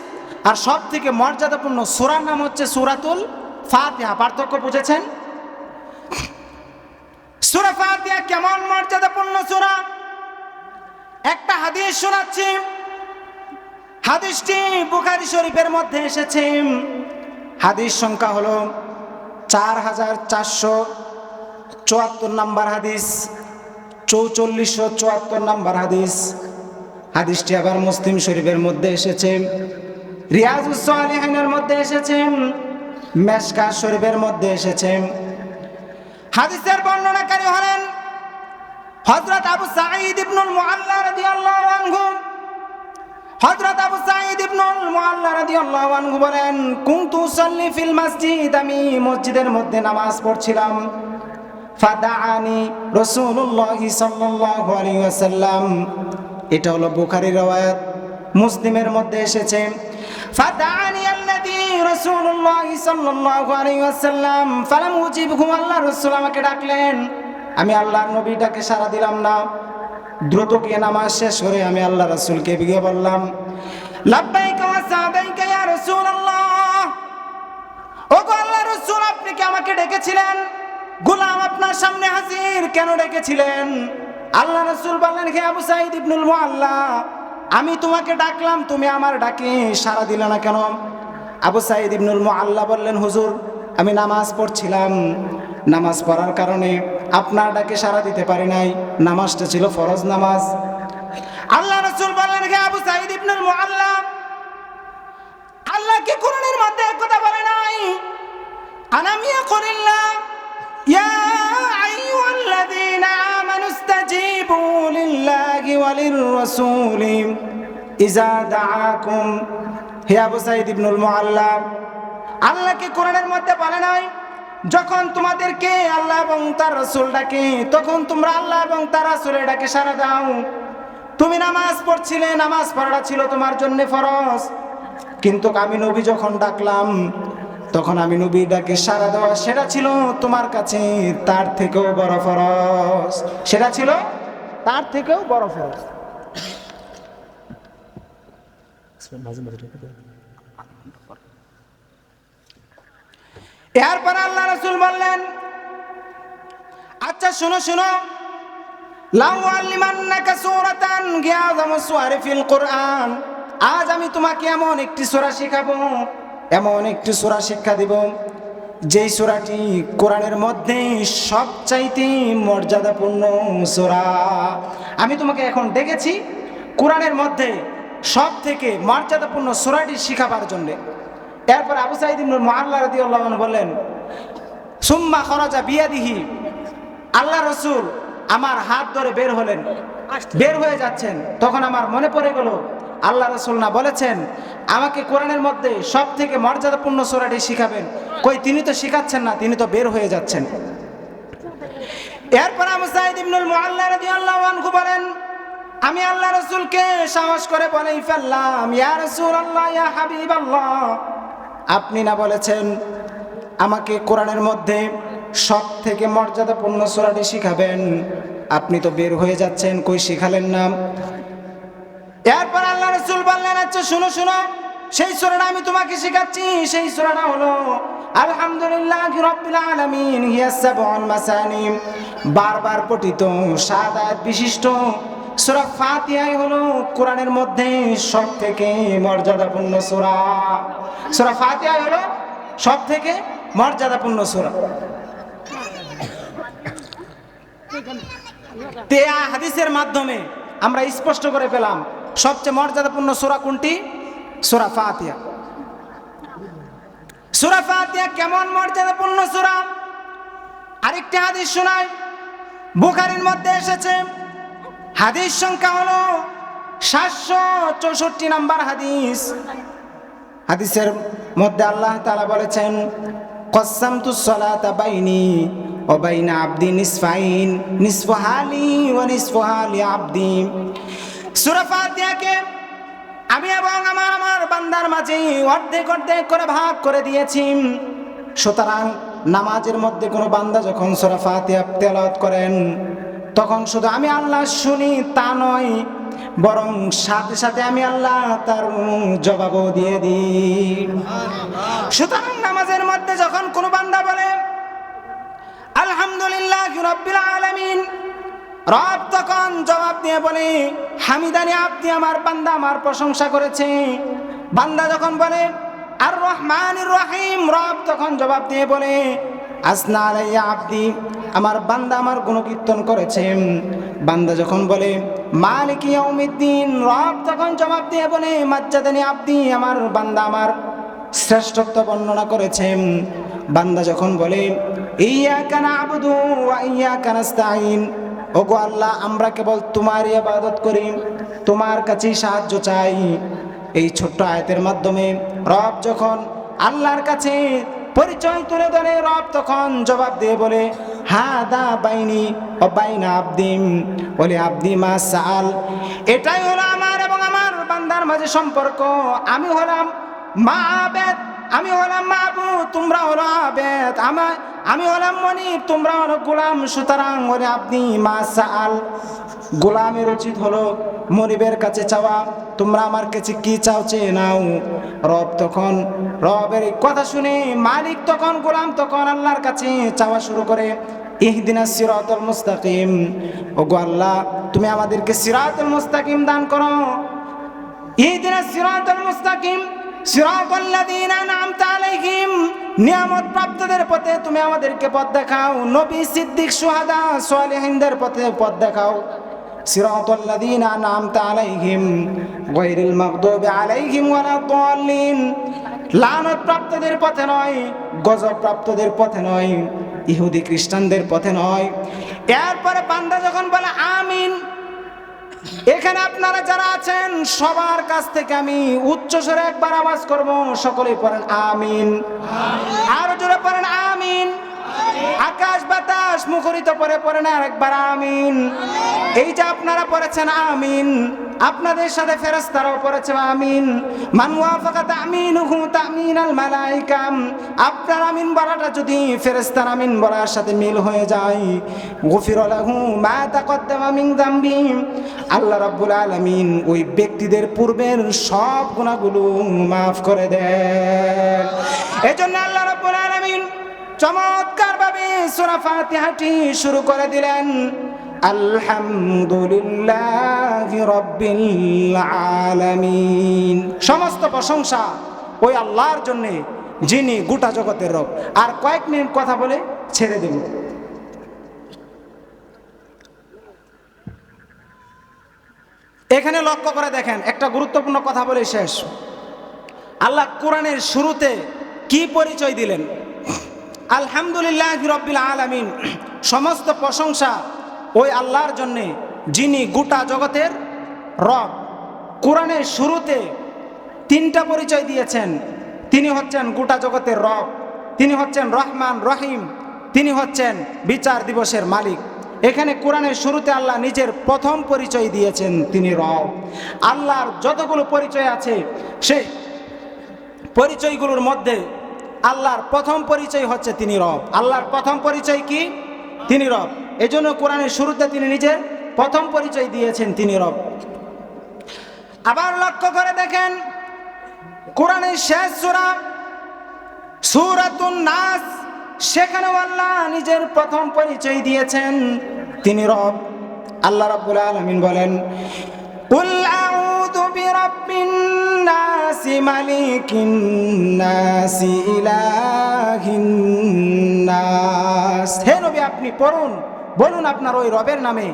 আর সব থেকে মর্যাদাপূর্ণ সূরার নাম হচ্ছে সূরাতুল ফাতিহা। পার্থক্য বুঝেছেন? সূরা ফাতিহা কেমন মর্যাদাপূর্ণ সূরা, একটা হাদিস শোনাচ্ছি। হাদিসটি বুখারী শরীফের মধ্যে এসেছে। হাদিস সংখ্যা হলো 4474 নম্বর হাদিস, 4474 নম্বর হাদিস। হাদিসটি আবার মুসলিম শরীফের মধ্যে এসেছে, রিয়াজুস সালিহিনের মধ্যে এসেছে, মিশকাত শরীফের মধ্যে এসেছে। হাদিসের বর্ণনাকারী হলেন হযরত আবু সাঈদ ইবনুল মুআল্লা রাদিয়াল্লাহু আনহু। হযরত আবু সাঈদ ইবনুল মুআল্লা রাদিয়াল্লাহু আনহু বলেন, কুনতু উসাল্লি ফিল মসজিদ, আমি মসজিদের মধ্যে নামাজ পড়ছিলাম। ফাদাআনি রাসূলুল্লাহ সাল্লাল্লাহু আলাইহি ওয়াসাল্লাম। এটা হলো বুখারীর riwayat, মুসলিমের মধ্যে এসেছে। ফাদাআনি আল্লাযী রাসূলুল্লাহ সাল্লাল্লাহু আলাইহি ওয়াসাল্লাম ফালাম উজিবহু, আল্লাহর রাসূল আমাকে ডাকলেন, আমি আল্লাহর নবীটাকে সাড়া দিলাম না। দ্রুত গিয়ে নামাজ শেষ করে আমি আল্লাহ রাসূলকে গিয়ে বললাম, লাব্বাইকা ওয়া সাদাইকা ইয়া রাসূলুল্লাহ। ওগো আল্লাহর রাসূল, আপনি কি আমাকে ডেকেছিলেন? গোলাম আপনার সামনে হাজির, কেন ডেকেছিলেন? আল্লাহ রাসূল বললেন, হে আবু সাঈদ ইবনুল মুআল্লা, আমি তোমাকে ডাকলাম, তুমি আমার ডাকে সাড়া দিলে না কেন? আবু সাঈদ ইবনুল মুআল্লা বললেন, হুজুর, আমি নামাজ পড়ছিলাম, নামাজ পড়ার কারণে আপনার ডাকে সাড়া দিতে পারি নাই, নামাজটা ছিল ফরজ নামাজ। আল্লাহ রাসূল বললেন, হে আবু সাঈদ ইবনুল মুআল্লা, আল্লাহ কি কোরআনের মধ্যে কথা বলে নাই? আলাম ইয়াকুলিল্লাহ ইয়া আইয়ুহাল্লাযীনা আমানু ইসতাজীবু লিল্লাহি ওয়া লির-রাসূলি ইযা দাআকুম। হে আবু সাঈদ ইবনুল মুআল্লা, আল্লাহ কি কোরআনের মধ্যে বলে নাই যখন তোমাদেরকে আল্লাহ এবং তার রাসূল ডাকে তখন তোমরা আল্লাহ এবং তার রাসূলের ডাকে সাড়া দাও? তুমি নামাজ পড়ছিলে, নামাজ পড়াটা ছিল তোমার জন্য ফরজ, কিন্তু আমি নবী যখন ডাকলাম তখন আমি নবীর ডাকে সাড়া দেওয়া, সেটা ছিল তোমার কাছে তার থেকেও বড় ফরজ, সেটা ছিল তার থেকেও বড় ফরজ। এরপর আল্লাহ রাসূল বললেন, আচ্ছা শোনো শোনো, লাউ আল্লিমান্নাকা সূরাতান গিয়াযামু সুওয়ারি ফিল কুরআন, আজ আমি তোমাকে এমন একটি সূরা শেখাবো, এমন একটি সূরা শিক্ষা দেব যেই সূরাটি কোরআনের মধ্যে সবচাইতে মর্যাদাপূর্ণ সূরা। আমি তোমাকে এখন ডেকেছি কোরআনের মধ্যে সব থেকে মর্যাদাপূর্ণ সূরাটি শিখাবার জন্য। এরপর আবু সাঈদ ইবনে মুআল্লা রাদিয়াল্লাহু আনহু বললেন, সুম্মা খরাজা বিয়াদিহি, আল্লাহ রাসূল আমার হাত ধরে বের হলেন, বের হয়ে যাচ্ছেন। তখন আমার মনে পড়ে গেল আল্লাহ রাসূল না বলেছেন আমাকে কোরআনের মধ্যে সব থেকে মর্যাদাপূর্ণ সূরাটি শিখাবেন, কই তিনি তো শিখাচ্ছেন না, তিনি তো বের হয়ে যাচ্ছেন। এরপর আবু সাঈদ ইবনে মুআল্লা রাদিয়াল্লাহু আনহু বলেন, আমি আল্লাহ রাসূলকে সাহস করে বলেই ফেললাম, ইয়া রাসূলুল্লাহ, ইয়া হাবিবাল্লাহ, আপনি না বলেছেন আমাকে কোরআনের মধ্যে সব থেকে মর্যাদাপূর্ণ সূরাটি শিখাবেন, আপনি তো বের হয়ে যাচ্ছেন, কই শিখালেন না। এরপর আল্লাহ রাসূল বললেন, আচ্ছা শুনো শুনো, সেই সূরাটা আমি তোমাকে শেখাচ্ছি। সেই সূরাটা হলো আলহামদুলিল্লাহি রাব্বিল আলামিন হিয়া সাবউল মাসানি, বারবার পঠিত 7 আয়াত বিশিষ্ট সূরা ফাতিহা হলো কোরআনের মধ্যে সবথেকে মর্যাদাপূর্ণ সূরা। সূরা ফাতিহা হলো সবথেকে মর্যাদাপূর্ণ সূরা। তে হাদিসের মাধ্যমে আমরা স্পষ্ট করে পেলাম সবচেয়ে মর্যাদাপূর্ণ সূরা কোনটি? সূরা ফাতিহা। সূরা ফাতিহা কেমন মর্যাদাপূর্ণ সূরা আরেকটি হাদিস শোনায়, বুখারীর মধ্যে এসেছে, হাদিস সংখ্যা হলো 764 নম্বর হাদিস। হাদিসের মধ্যে আল্লাহ তাআলা বলেছেন, কসসামতুস সালাতা বাইনি ওয়া বাইনা আবদি নিসফাইন, নিসফুহা লি ওয়া নিসফুহা লি আবদি। সূরা ফাতিহাকে আমি এবং আমার বান্দার মাঝে অর্ধেক অর্ধেক করে ভাগ করে দিয়েছি। সুতরাং নামাজের মধ্যে কোনো বান্দা যখন সূরা ফাতিহা তেলাওয়াত করেন তখন শুধু আমি আল্লাহ শুনি তা নয়, বরং সাথে সাথে আমি আল্লাহ তার জবাবও দিয়ে দিই। সুতরাং নামাজের মধ্যে যখন কোনো বান্দা বলে আলহামদুলিল্লাহি রাব্বিল আলামিন, রব তখন জবাব দিয়ে বলে হামিদানি আব্দি, আমার বান্দা আমার প্রশংসা করেছে। বান্দা যখন বলে আর রহমানির রহিম, রব তখন জবাব দিয়ে বলে আসনা আলাইয়া আব্দি, আমার বান্দা আমার গুণকীর্তন করেছে। বান্দা যখন বলে মালিক ইয়াউমিদ্দিন, রব তখন জবাব দিয়ে বলে মাজ্জাদানি আব্দি, আমার বান্দা আমার শ্রেষ্ঠত্ব বর্ণনা করেছে। বান্দা যখন বলে ইয়াকা না'বুদু ওয়া ইয়াকা নাস্তাঈন, ওগো আল্লাহ আমরা কেবল তোমারই ইবাদত করি, তোমার কাছেই সাহায্য চাই, এই ছোট্ট আয়াতের মাধ্যমে রব যখন আল্লাহর কাছে পরিচয় তুলে ধরে, রব তখন জবাব দিয়ে বলে হাদা বাইনি ও বাইনা আবদি বলে আবদি মা সাআল, এটাই হলো আমার এবং আমার বান্দার মাঝে সম্পর্ক। আমি হলাম মা'বুদ, আমি হলাম মা'বুদ, তোমরা হলো আবেদ, আমি হলাম মনিব, তোমরা হলো গোলাম। সুতরাং বলে আবদি মা সাআল, গোলামের উচিত হলো মনিবের কাছে চাওয়া, তোমরা আমার কাছে কি চাও চেয়ে নাও। রব তখন রবের কথা শুনে মালিক তখন গোলাম তখন আল্লাহর কাছে চাওয়া শুরু করে ইহদিনাস সিরাতাল মুস্তাকিম, ওগো আল্লাহ তুমি আমাদেরকে সিরাতাল মুস্তাকিম দান করো। ইহদিনাস সিরাতাল মুস্তাকিম সিরাতাল্লাযীনা আন'আমতা আলাইহিম, নিয়ামত প্রাপ্তদের পথে তুমি আমাদেরকে পথ দেখাও। নবী সিদ্দিক সুহাদা সালেহিনদের পথে পথ দেখাও। সিরাতাল্লাযীনা আন'আমতা আলাইহিম গায়রিল মাগদুবি আলাইহিম ওয়ালাদ-দাল্লিন, লানত প্রাপ্তদের পথে নয়, গজব প্রাপ্তদের পথে নয়, ইহুদি খ্রিস্টানদের পথে নয়। এরপরে বান্দা যখন বলে আমিন, এখানে আপনারা যারা আছেন সবার কাছ থেকে আমি উচ্চ স্বরে একবার আওয়াজ করব, সকলেই পড়েন আমিন, আরো জোরে পড়েন আমিন। আকাশ বাতাস মুখরিত করে পড়েন আরেকবার আমিন। এই যে আপনারা পড়েছেন আমিন, আপনাদের সাথে ফেরেশতারাও পড়েছে আমিন। মান ওয়াফাকা তামিনুহু তামিনাল মালায়েকা, আপনার আমিন বলাটা যদি ফেরেশতার আমিন বলার সাথে মিল হয়ে যায়, গুফির লাহু মা তাকদ্দামা মিন যামবি, আল্লাহ রাব্বুল আলামিন ওই ব্যক্তিদের পূর্বের সব গুনাহগুলো মাফ করে দেন। এজন্য আল্লাহ রাব্বুল আলামিন চমৎকার ভাবে সূরা ফাতিহাটি শুরু করে দিলেন আলহামদুলিল্লাহি রাব্বিল আলামিন। সমস্ত প্রশংসা ওই আল্লাহর জন্য যিনি গোটা জগতের রব। আর কয়েক মিনিট কথা বলে ছেড়ে দেব। এখানে লক্ষ্য করে দেখেন, একটা গুরুত্বপূর্ণ কথা বলে শেষ। আল্লাহ কোরআনের শুরুতে কি পরিচয় দিলেন? আলহামদুলিল্লাহ রাব্বিল আলামিন, সমস্ত প্রশংসা ওই আল্লাহর জন্যে যিনি গোটা জগতের রব। কোরআনের শুরুতে তিনটা পরিচয় দিয়েছেন। তিনি হচ্ছেন গোটা জগতের রব, তিনি হচ্ছেন রহমান রহিম, তিনি হচ্ছেন বিচার দিবসের মালিক। এখানে কোরআনের শুরুতে আল্লাহ নিজের প্রথম পরিচয় দিয়েছেন, তিনি রব। আল্লাহর যতগুলো পরিচয় আছে সেই পরিচয়গুলোর মধ্যে আল্লাহর প্রথম পরিচয় হচ্ছে তিনি রব। আল্লাহর প্রথম পরিচয় কি? তিনি রব। এজন্য কোরআনের শুরুতে তিনি নিজের প্রথম পরিচয় দিয়েছেন, তিনি রব। আবার লক্ষ্য করে দেখেন কোরআনের শেষ সূরা সূরাতুন নাস, সেখানেও আল্লাহ নিজের প্রথম পরিচয় দিয়েছেন, তিনি রব। আল্লাহ রাব্বুল আলামিন বলেন, কুল আউযু বিরাব্বিন নাস মালিকিন নাস ইলাহিন নাস। হে নবী, আপনি পড়ুন, বলুন আপনার ওই রবের নামে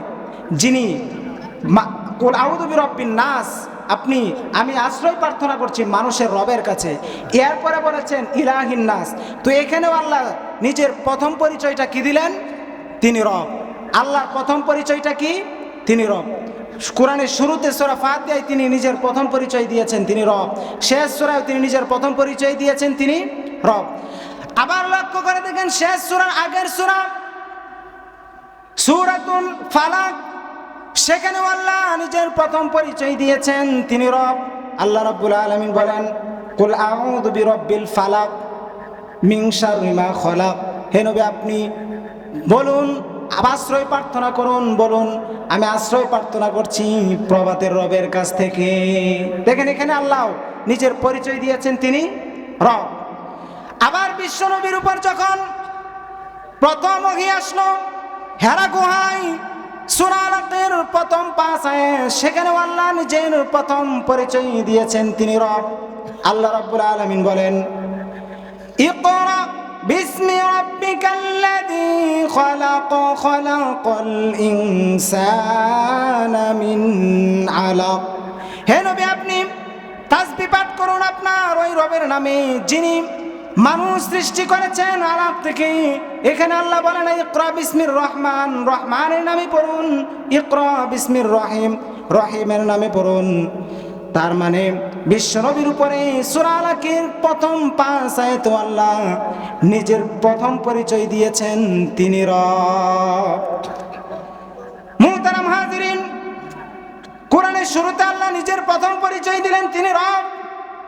যিনি, কুল আউযু বিরাব্বিন নাস, আমি আশ্রয় প্রার্থনা করছি মানুষের রবের কাছে। এরপরে বলেছেন ইলাহিন নাস। তো এখানেও আল্লাহ নিজের প্রথম পরিচয়টা কি দিলেন? তিনি রব। আল্লাহর প্রথম পরিচয়টা কি? তিনি রব। কোরআনের শুরুতে সূরা ফাতিহায় তিনি নিজের প্রথম পরিচয় দিয়েছেন, তিনি রব। শেষ সূরায় তিনি নিজের প্রথম পরিচয় দিয়েছেন, তিনি রব। আবার লক্ষ্য করে দেখেন শেষ সূরার আগের সূরা সূরাতুল ফালাক, সেখানেও আল্লাহ নিজের প্রথম পরিচয় দিয়েছেন, তিনি রব। আল্লাহ রাব্বুল আলামিন বলেন, কুল আউযু বিরাব্বিল ফালাক মিন শাররি মা খালাক। হে নবী, আপনি বলুন, আশ্রয় প্রার্থনা করুন, বলুন আমি আশ্রয় প্রার্থনা করছি প্রভাতের রবের কাছ থেকে। দেখেন এখানে আল্লাহ নিজের পরিচয় দিয়েছেন, তিনি রব। আবার বিশ্ব নবীর উপর যখন প্রথম ওহী আসলো হেরা গুহায়, সূরা আলাকের প্রথম 5 আয়াত, সেখানেও আল্লাহ নিজের প্রথম পরিচয় দিয়েছেন, তিনি রব। আল্লাহ রাব্বুল আলামিন বলেন, ইকরা বিসমি রাব্বিকাল্লাযী খালাক খালাকাল ইনসানা মিন আলাক। হে নবী, আপনি তাসবিহ পাঠ করুন আপনার ওই রবের নামে যিনি মানুষ সৃষ্টি করেছেন আলাক থেকে। এখানে আল্লাহ বলেন ইকরা বিসমির রহমান, রহমানের নামে পড়ুন। ইকরা বিসমির রহিম, রহিমের নামে পড়ুন। তার মানে বিশ্বনবীর উপরে সূরা আলাকের প্রথম 5 আয়াতে আল্লাহ নিজের প্রথম পরিচয় দিয়েছেন, তিনি রব। মুহতারাম হাজিরিন, কোরআনের শুরুতে আল্লাহ নিজের প্রথম পরিচয় দিলেন, তিনি রব।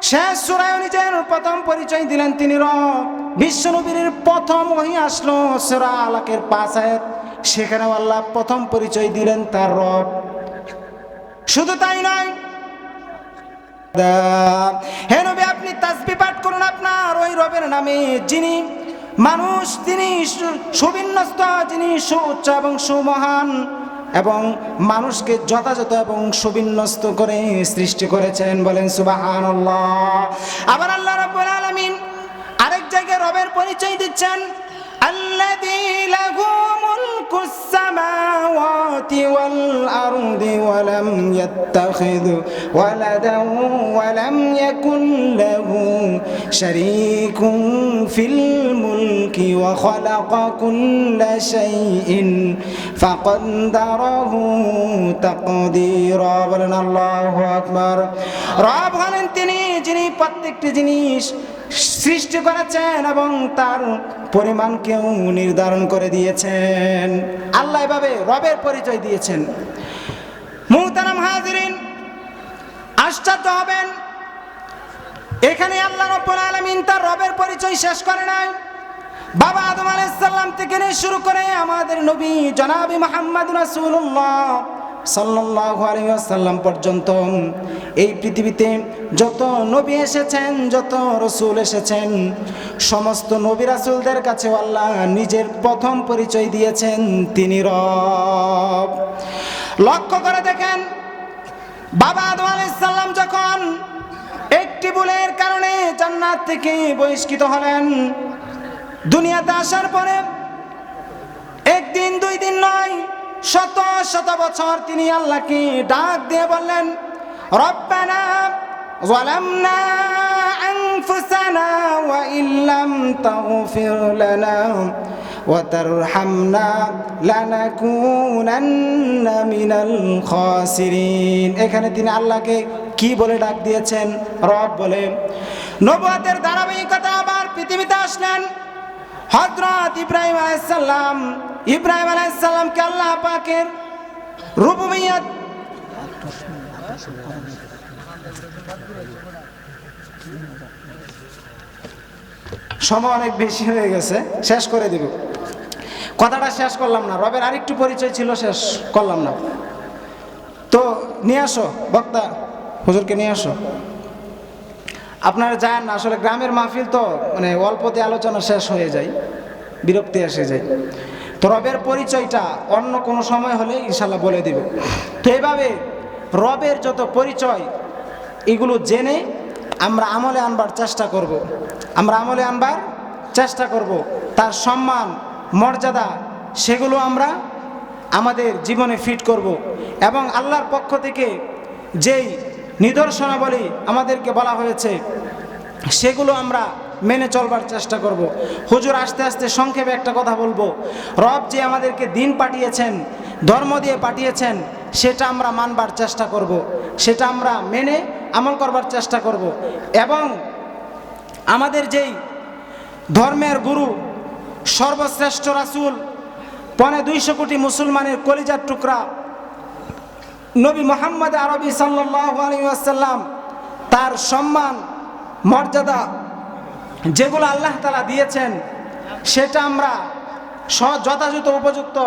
শেষ সূরায় নিজের প্রথম পরিচয় দিলেন, তিনি রব। বিশ্বনবীর প্রথম ওহী আসলো সূরা আলাকের 5 আয়াত, সেখানেও আল্লাহ প্রথম পরিচয় দিলেন, তার রব। শুধু তাই নয়, হে নবী, আপনি তাসবিহ পাঠ করুন আপনার ওই রবের নামে যিনি মানুষ, তিনি সুবিন্যস্ত, যিনি সুউচ্চ এবং সুমহান, এবং মানুষকে যথাযথ এবং সুবিন্যস্ত করে সৃষ্টি করেছেন। বলেন সুবহানাল্লাহ। আবার আল্লাহ রাব্বুল আলামিন আরেক জায়গায় রবের পরিচয় দিচ্ছেন, আল্লাযী লাহু মুলকুস সামাওয়াতি ওয়াল আরদি ওয়া লাম ইয়াত্তাখিয ওয়ালাদান ওয়া লাম ইয়াকুন লাহু শারীকুন ফিল মুলকি ওয়া খালাকা কুল্লা শাইইন ফাকদ্দারাহু তাকদীরা। বলেন আল্লাহু আকবার। রব হলেন তিনি যিনি প্রত্যেকটি জিনিস সৃষ্টি করেছেন এবং তার পরিমাণকেও নির্ধারণ করে দিয়েছেন। আল্লাহ এভাবে রবের পরিচয় দিয়েছেন। মুহতারাম হাজিরিন, আশ্চর্য হবেন, এখানে আল্লাহ রাব্বুল আলামিন তার রবের পরিচয় শেষ করে নাই। বাবা আদম আলাইহিস সালাম থেকে শুরু করে আমাদের নবী জনাবে মুহাম্মদ রাসূলুল্লাহ সাল্লাল্লাহু আলাইহি ওয়াসাল্লাম পর্যন্ত এই পৃথিবীতে যত নবী এসেছেন, যত রাসূল এসেছেন, সমস্ত নবী রাসূলদের কাছে আল্লাহ নিজের প্রথম পরিচয় দিয়েছেন, তিনি রব। লক্ষ্য করে দেখেন, বাবা আদম আলাইহিস সালাম যখন একটি ভুলের কারণে জান্নাত থেকে বহিষ্কৃত হলেন, দুনিয়াতে আসার পরে একদিন দুই দিন নয়, শত শত বছর তিনি আল্লাহকে ডাক দিয়ে বললেন, রব্বানা যালামনা আনফুসানা ওয়া ইল্লাম তাগফির লানা ওয়া তারহামনা লানাকুনান্না মিনাল খাসিরিন। এখানে তিনি আল্লাহকে কি বলে ডাক দিয়েছেন? রব বলে। নবুয়তের ধারাবাহিকতা আবার পৃথিবীতে আসলেন হযরত ইব্রাহিম আলাইহিস সালাম। ইব্রাহিম আলাইহিস সালামকে আল্লাহ পাকের রুবুবিয়্যত সময় অনেক বেশি হয়ে গেছে, শেষ করে দিব। কথাটা শেষ করলাম না, রবের আরেকটু পরিচয় ছিল, শেষ করলাম না। তো নিয়ে আসো বক্তা, হুজুরকে নিয়ে আসো। আপনারা জানেন না, আসলে গ্রামের মাহফিল তো মানে অল্পতে আলোচনা শেষ হয়ে যায়, বিরক্তি এসে যায়। তো রবের পরিচয়টা অন্য কোনো সময় হলে ইনশাল্লাহ বলে দিব। তো এইভাবে রবের যত পরিচয় এগুলো জেনে আমরা আমলে আনবার চেষ্টা করব। আমরা আমলে আনবার চেষ্টা করব। তার সম্মান মর্যাদা সেগুলো আমরা আমাদের জীবনে ফিট করব। এবং আল্লাহর পক্ষ থেকে যেই নিদর্শনাবলী আমাদেরকে বলা হয়েছে সেগুলো আমরা মেনে চলবার চেষ্টা করব। হুজুর আস্তে আস্তে সংক্ষেপে একটা কথা বলবো। রব যে আমাদেরকে দিন পাঠিয়েছেন, ধর্ম দিয়ে পাঠিয়েছেন, সেটা আমরা মানবার চেষ্টা করব, সেটা আমরা মেনে আমল করবার চেষ্টা করব। এবং আমাদের যেই ধর্মের গুরু, সর্বশ্রেষ্ঠ রাসূল, 250 কোটি মুসলমানের কলিজার টুকরা নবী মুহাম্মদ আরবি সাল্লাল্লাহু আলাইহি ওয়াসাল্লাম, তার সম্মান মর্যাদা যেগুলো আল্লাহ তাআলা দিয়েছেন সেটা আমরা যথাযথ উপযুক্ত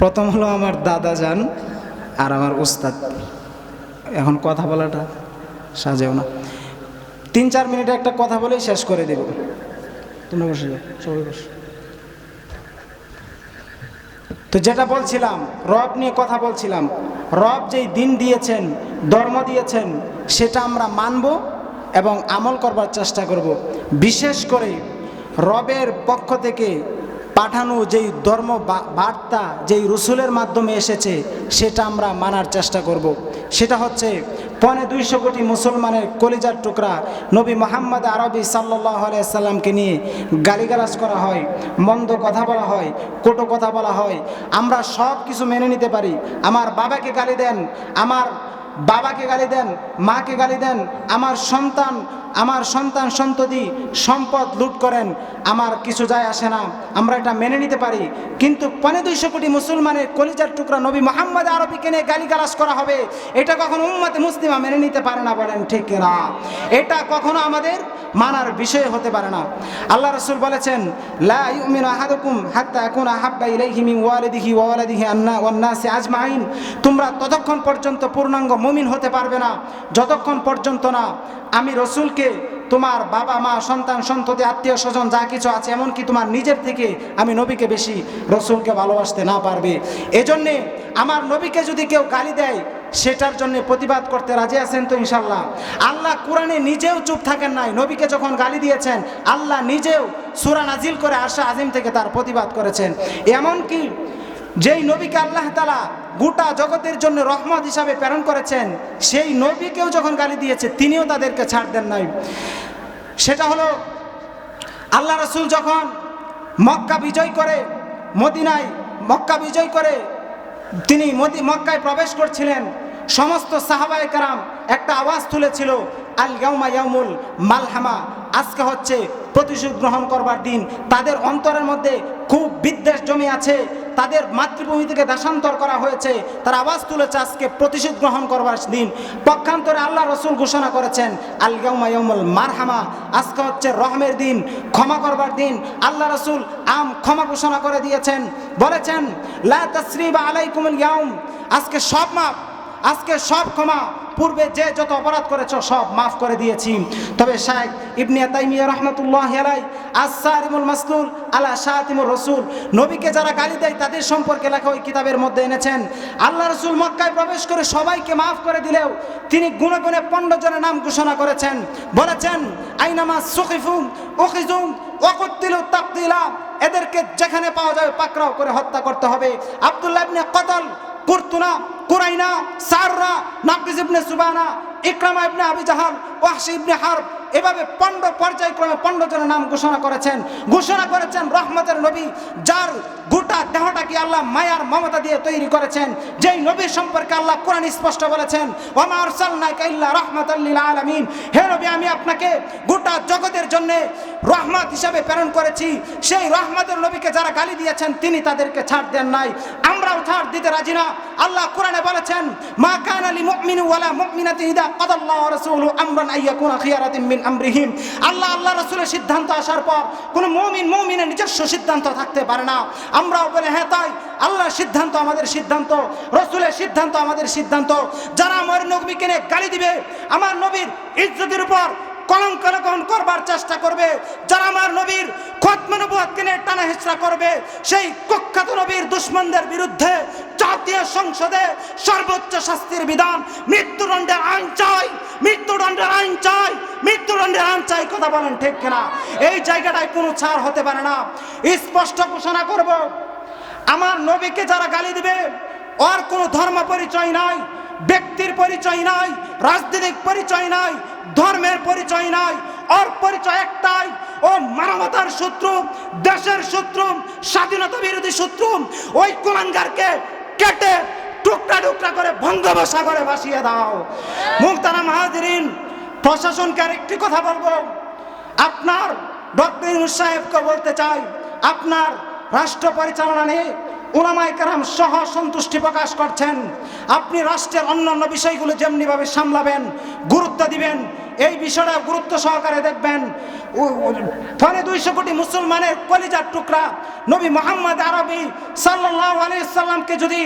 প্রথম হলো আমার দাদা যান আর আমার উস্তাদ। এখন কথা বলাটা সাজেও না, 3-4 মিনিটে একটা কথা বলেই শেষ করে দেব। তোমরা বসে যাও, সবাই বসো। তো যেটা বলছিলাম, রব নিয়ে কথা বলছিলাম। রব যেই দিন দিয়েছেন, ধর্ম দিয়েছেন, সেটা আমরা মানব এবং আমল করবার চেষ্টা করব। বিশেষ করে রবের পক্ষ থেকে পাঠানো যেই ধর্ম বার্তা যেই রসুলের মাধ্যমে এসেছে সেটা আমরা মানার চেষ্টা করব। সেটা হচ্ছে 250 কোটি মুসলমানের কলিজার টুকরা নবী মুহাম্মদ আরবি সাল্লাল্লাহু আলাইহি সাল্লামকে নিয়ে গালিগালাজ করা হয়, মন্দ কথা বলা হয়, কটু কথা বলা হয়। আমরা সব কিছু মেনে নিতে পারি। আমার বাবাকে গালি দেন, আমার বাবাকে গালি দেন, মাকে গালি দেন, আমার সন্তান সন্ততি সম্পদ লুট করেন, আমার কিছু যায় আসে না, আমরা এটা মেনে নিতে পারি। কিন্তু 250 কোটি মুসলমানের কলিজার টুকরা নবী মুহাম্মদ আরবিকে নিয়ে গালিগালাজ করা হবে, এটা কখনো উম্মতে মুসলিমা মেনে নিতে পারে না। বলেন ঠিক না? এটা কখনো আমাদের মানার বিষয় হতে পারে না। আল্লাহ রাসূল বলেছেন, লা ইউমিনু আহাদুকুম হাত্তা ইয়াকুনা আহাব্বা ইলাইহি মিন ওয়ালিদিহি ওয়া ওয়ালাদিহি ওয়ান নাসি আজমাইন। তোমরা ততক্ষণ পর্যন্ত পূর্ণাঙ্গ মুমিন হতে পারবে না যতক্ষণ পর্যন্ত না আমি রসুলকে তোমার বাবা মা সন্তান সন্ততি আত্মীয় স্বজন যা কিছু আছে এমনকি তোমার নিজের থেকে আমি নবীকে বেশি রসুলকে ভালোবাসতে না পারবে। এজন্যে আমার নবীকে যদি কেউ গালি দেয় সেটার জন্য প্রতিবাদ করতে রাজি আছেন তো ইনশাল্লাহ? আল্লাহ কোরআনে নিজেও চুপ থাকেন নাই। নবীকে যখন গালি দিয়েছেন আল্লাহ নিজেও সূরা নাজিল করে আরশে আজিম থেকে তার প্রতিবাদ করেছেন। এমনকি যেই নবীকে আল্লাহ তাআলা গোটা জগতের জন্য রহমত হিসাবে প্রেরণ করেছেন সেই নবীকেও যখন গালি দিয়েছে তিনিও তাদেরকে ছাড় দেন নাই। সেটা হলো আল্লাহ রাসূল যখন মক্কা বিজয় করে মক্কা বিজয় করে তিনি মক্কায় প্রবেশ করছিলেন, সমস্ত সাহাবায়ে কেরাম একটা আওয়াজ তুলেছিল, আল ইয়াউমা ইয়াউমুল মালহামা, আজকে হচ্ছে প্রতিশোধ গ্রহণ করবার দিন। তাদের অন্তরের মধ্যে খুব বিদ্বেষ জমে আছে, তাদের মাতৃভূমি থেকে দেশান্তর করা হয়েছে, তারা আওয়াজ তুলেছে আজকে প্রতিশোধ গ্রহণ করবার দিন। পক্ষান্তরে আল্লাহ রসুল ঘোষণা করেছেন, আল ইয়াউমা ইয়াউমুল মারহামা, আজকে হচ্ছে রহমের দিন, ক্ষমা করবার দিন। আল্লাহ রসুল ক্ষমা ঘোষণা করে দিয়েছেন, বলেছেন লা তাসরিবা আলাইকুমুল ইয়াউম, আজকে সব মাপ, আজকে সব ক্ষমা, পূর্বে যে যত অপরাধ করেছ সব মাফ করে দিয়েছি। তবে শাইখ ইবনে তাইমিয়া রাহমাতুল্লাহি আলাইহি আস-সারিমুল মাসলুল আলা শাতিমুর রাসূল, নবীকে যারা গালি দেয় তাদের সম্পর্কে লেখা ওই কিতাবের মধ্যে এনেছেন, আল্লাহ রাসূল মক্কায় প্রবেশ করে সবাইকে মাফ করে দিলেও তিনি গুণে গুণে 15 জনের নাম ঘোষণা করেছেন। বলেছেন আইনামা সুকিফু উখিজু ওয়া কুতিলু তাকতিলা, এদেরকে যেখানে পাওয়া যাবে পাকড়াও করে হত্যা করতে হবে। আব্দুল্লাহ ইবনে কতল, কুরতুনা, কুরাইনা, সাররা, নাকিস ইবনে সুবানা, ইকরামা ইবনে আবি জাহাল, ওয়াহশি ইবনে হারব, এভাবে 15 পর্যায়ক্রমে 15 জনের নাম ঘোষণা করেছেন রহমতের নবী, যার গোটা দেহটাকে আল্লাহ মায়ার মমতা দিয়ে তৈরি করেছেন, যেই নবীর সম্পর্কে আল্লাহ কোরআন স্পষ্ট বলেছেন ওয়া মা আরসালনাকা ইল্লা রাহমাতাল লিল আলামিন, হে নবী আমি আপনাকে গোটা জগতের জন্য রহমত হিসেবে প্রেরণ করেছি। সেই রহমতের নবীকে যারা গালি দিয়েছেন তিনি তাদেরকে ছাড় দেন নাই, আমরাও ছাড় দিতে রাজি না। আল্লাহ কোরআনে বলেছেন মা কানা লিল মুমিনি ওয়ালা মুমিনাতিন ইযা কাদাল্লাহু ওয়া রাসূলুহু আমরান আইয়াকুনা খিয়ারাতিন মিন আমরিহিম, আল্লাহ রাসূলের সিদ্ধান্ত আসার পর কোন মুমিনের নিজস্ব সিদ্ধান্ত থাকতে পারে না। আমরাও বলে হ্যাঁ তাই, আল্লাহর সিদ্ধান্ত আমাদের সিদ্ধান্ত, রাসূলের সিদ্ধান্ত আমাদের সিদ্ধান্ত। যারা আমার নবীকে নিয়ে গালি দিবে, আমার নবীর ইজ্জতের উপর কলঙ্ক লেপন করবার চেষ্টা করবে, যারা আমার নবীর খতমে নবুয়তকে নিয়ে টানা হেচড়া করবে, সেই কুখ্যাত নবীর দুশমনদের বিরুদ্ধে জাতীয় সংসদে সর্বোচ্চ শাস্তির বিধান, মৃত্যুদণ্ডের আইন চাই, মৃত্যুদণ্ডের আইন চাই, মৃত্যুদণ্ডের আইন চাই। কথা বলেন ঠিক কিনা? এই জায়গাটায় কোনো ছাড় হতে পারে না। স্পষ্ট ঘোষণা করব, আমার নবীকে যারা গালি দিবে ওর কোনো ধর্ম পরিচয় নাই, ব্যক্তির পরিচয় নাই, রাজনৈতিক পরিচয় নাই, ধর্মের পরিচয় নাই, ওর পরিচয় একটাই, ও মানবতার শত্রু, দেশের শত্রু, স্বাধীনতা বিরোধী শত্রু। ওই কুলাঙ্গারকে কেটে টুকরা টুকরা করে বঙ্গোপসাগরে ভাসিয়ে দাও। মুহতারাম হাজিরিন, প্রশাসনকে আরেকটি কথা বলবো, আপনার ডক্টর ইউনূস সাহেবকে বলতে চাই, আপনার রাষ্ট্র পরিচালনা নিয়ে উলামায়ে কেরাম সহ সন্তুষ্টি প্রকাশ করছেন। আপনি রাষ্ট্রের অন্যান্য বিষয়গুলো যেমনিভাবে সামলাবেন, গুরুত্ব দিবেন, এই বিষয়টা গুরুত্ব সহকারে দেখবেন। ফলে 200 কোটি মুসলমানের কলিজার টুকরা নবী মুহাম্মদ আরবি সাল্লাল্লাহু আলাইহি সাল্লামকে যদি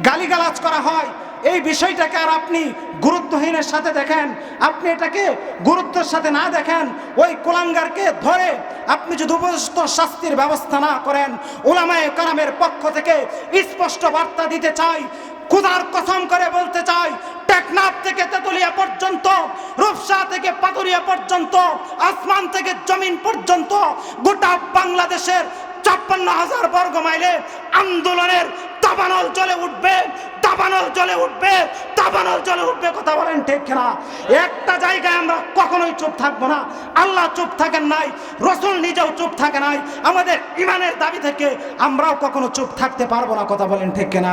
গালিগালাজ করা হয়, এই বিষয়টাকে আর আপনি গুরুত্বহীনের সাথে দেখেন, আপনি এটাকে গুরুত্বের সাথে না দেখেন, ওই কুলাঙ্গারকে ধরে আপনি যদি উপযুক্ত শাস্তির ব্যবস্থা না করেন, উলামায়ে কেরামের পক্ষ থেকে স্পষ্ট বার্তা দিতে চাই, খোদার কসম করে বলতে চাই, টেকনাফ থেকে তেতুলিয়া পর্যন্ত, রূপসা থেকে পাতুরিয়া পর্যন্ত, আসমান থেকে জমিন পর্যন্ত গোটা বাংলাদেশের 56,000 বর্গ মাইলে আন্দোলনের দাবানল জ্বলে উঠবে, দাবানল জ্বলে উঠবে, দাবানল জ্বলে উঠবে। কথা বলেন ঠিক কিনা? একটা জায়গায় আমরা কখনোই চুপ থাকবো না। আল্লাহ চুপ থাকেন নাই, রাসূল নিজেও চুপ থাকে নাই। আমাদের ইমানের দাবি থেকে আমরাও কখনো চুপ থাকতে পারবো না। কথা বলেন ঠিক কিনা?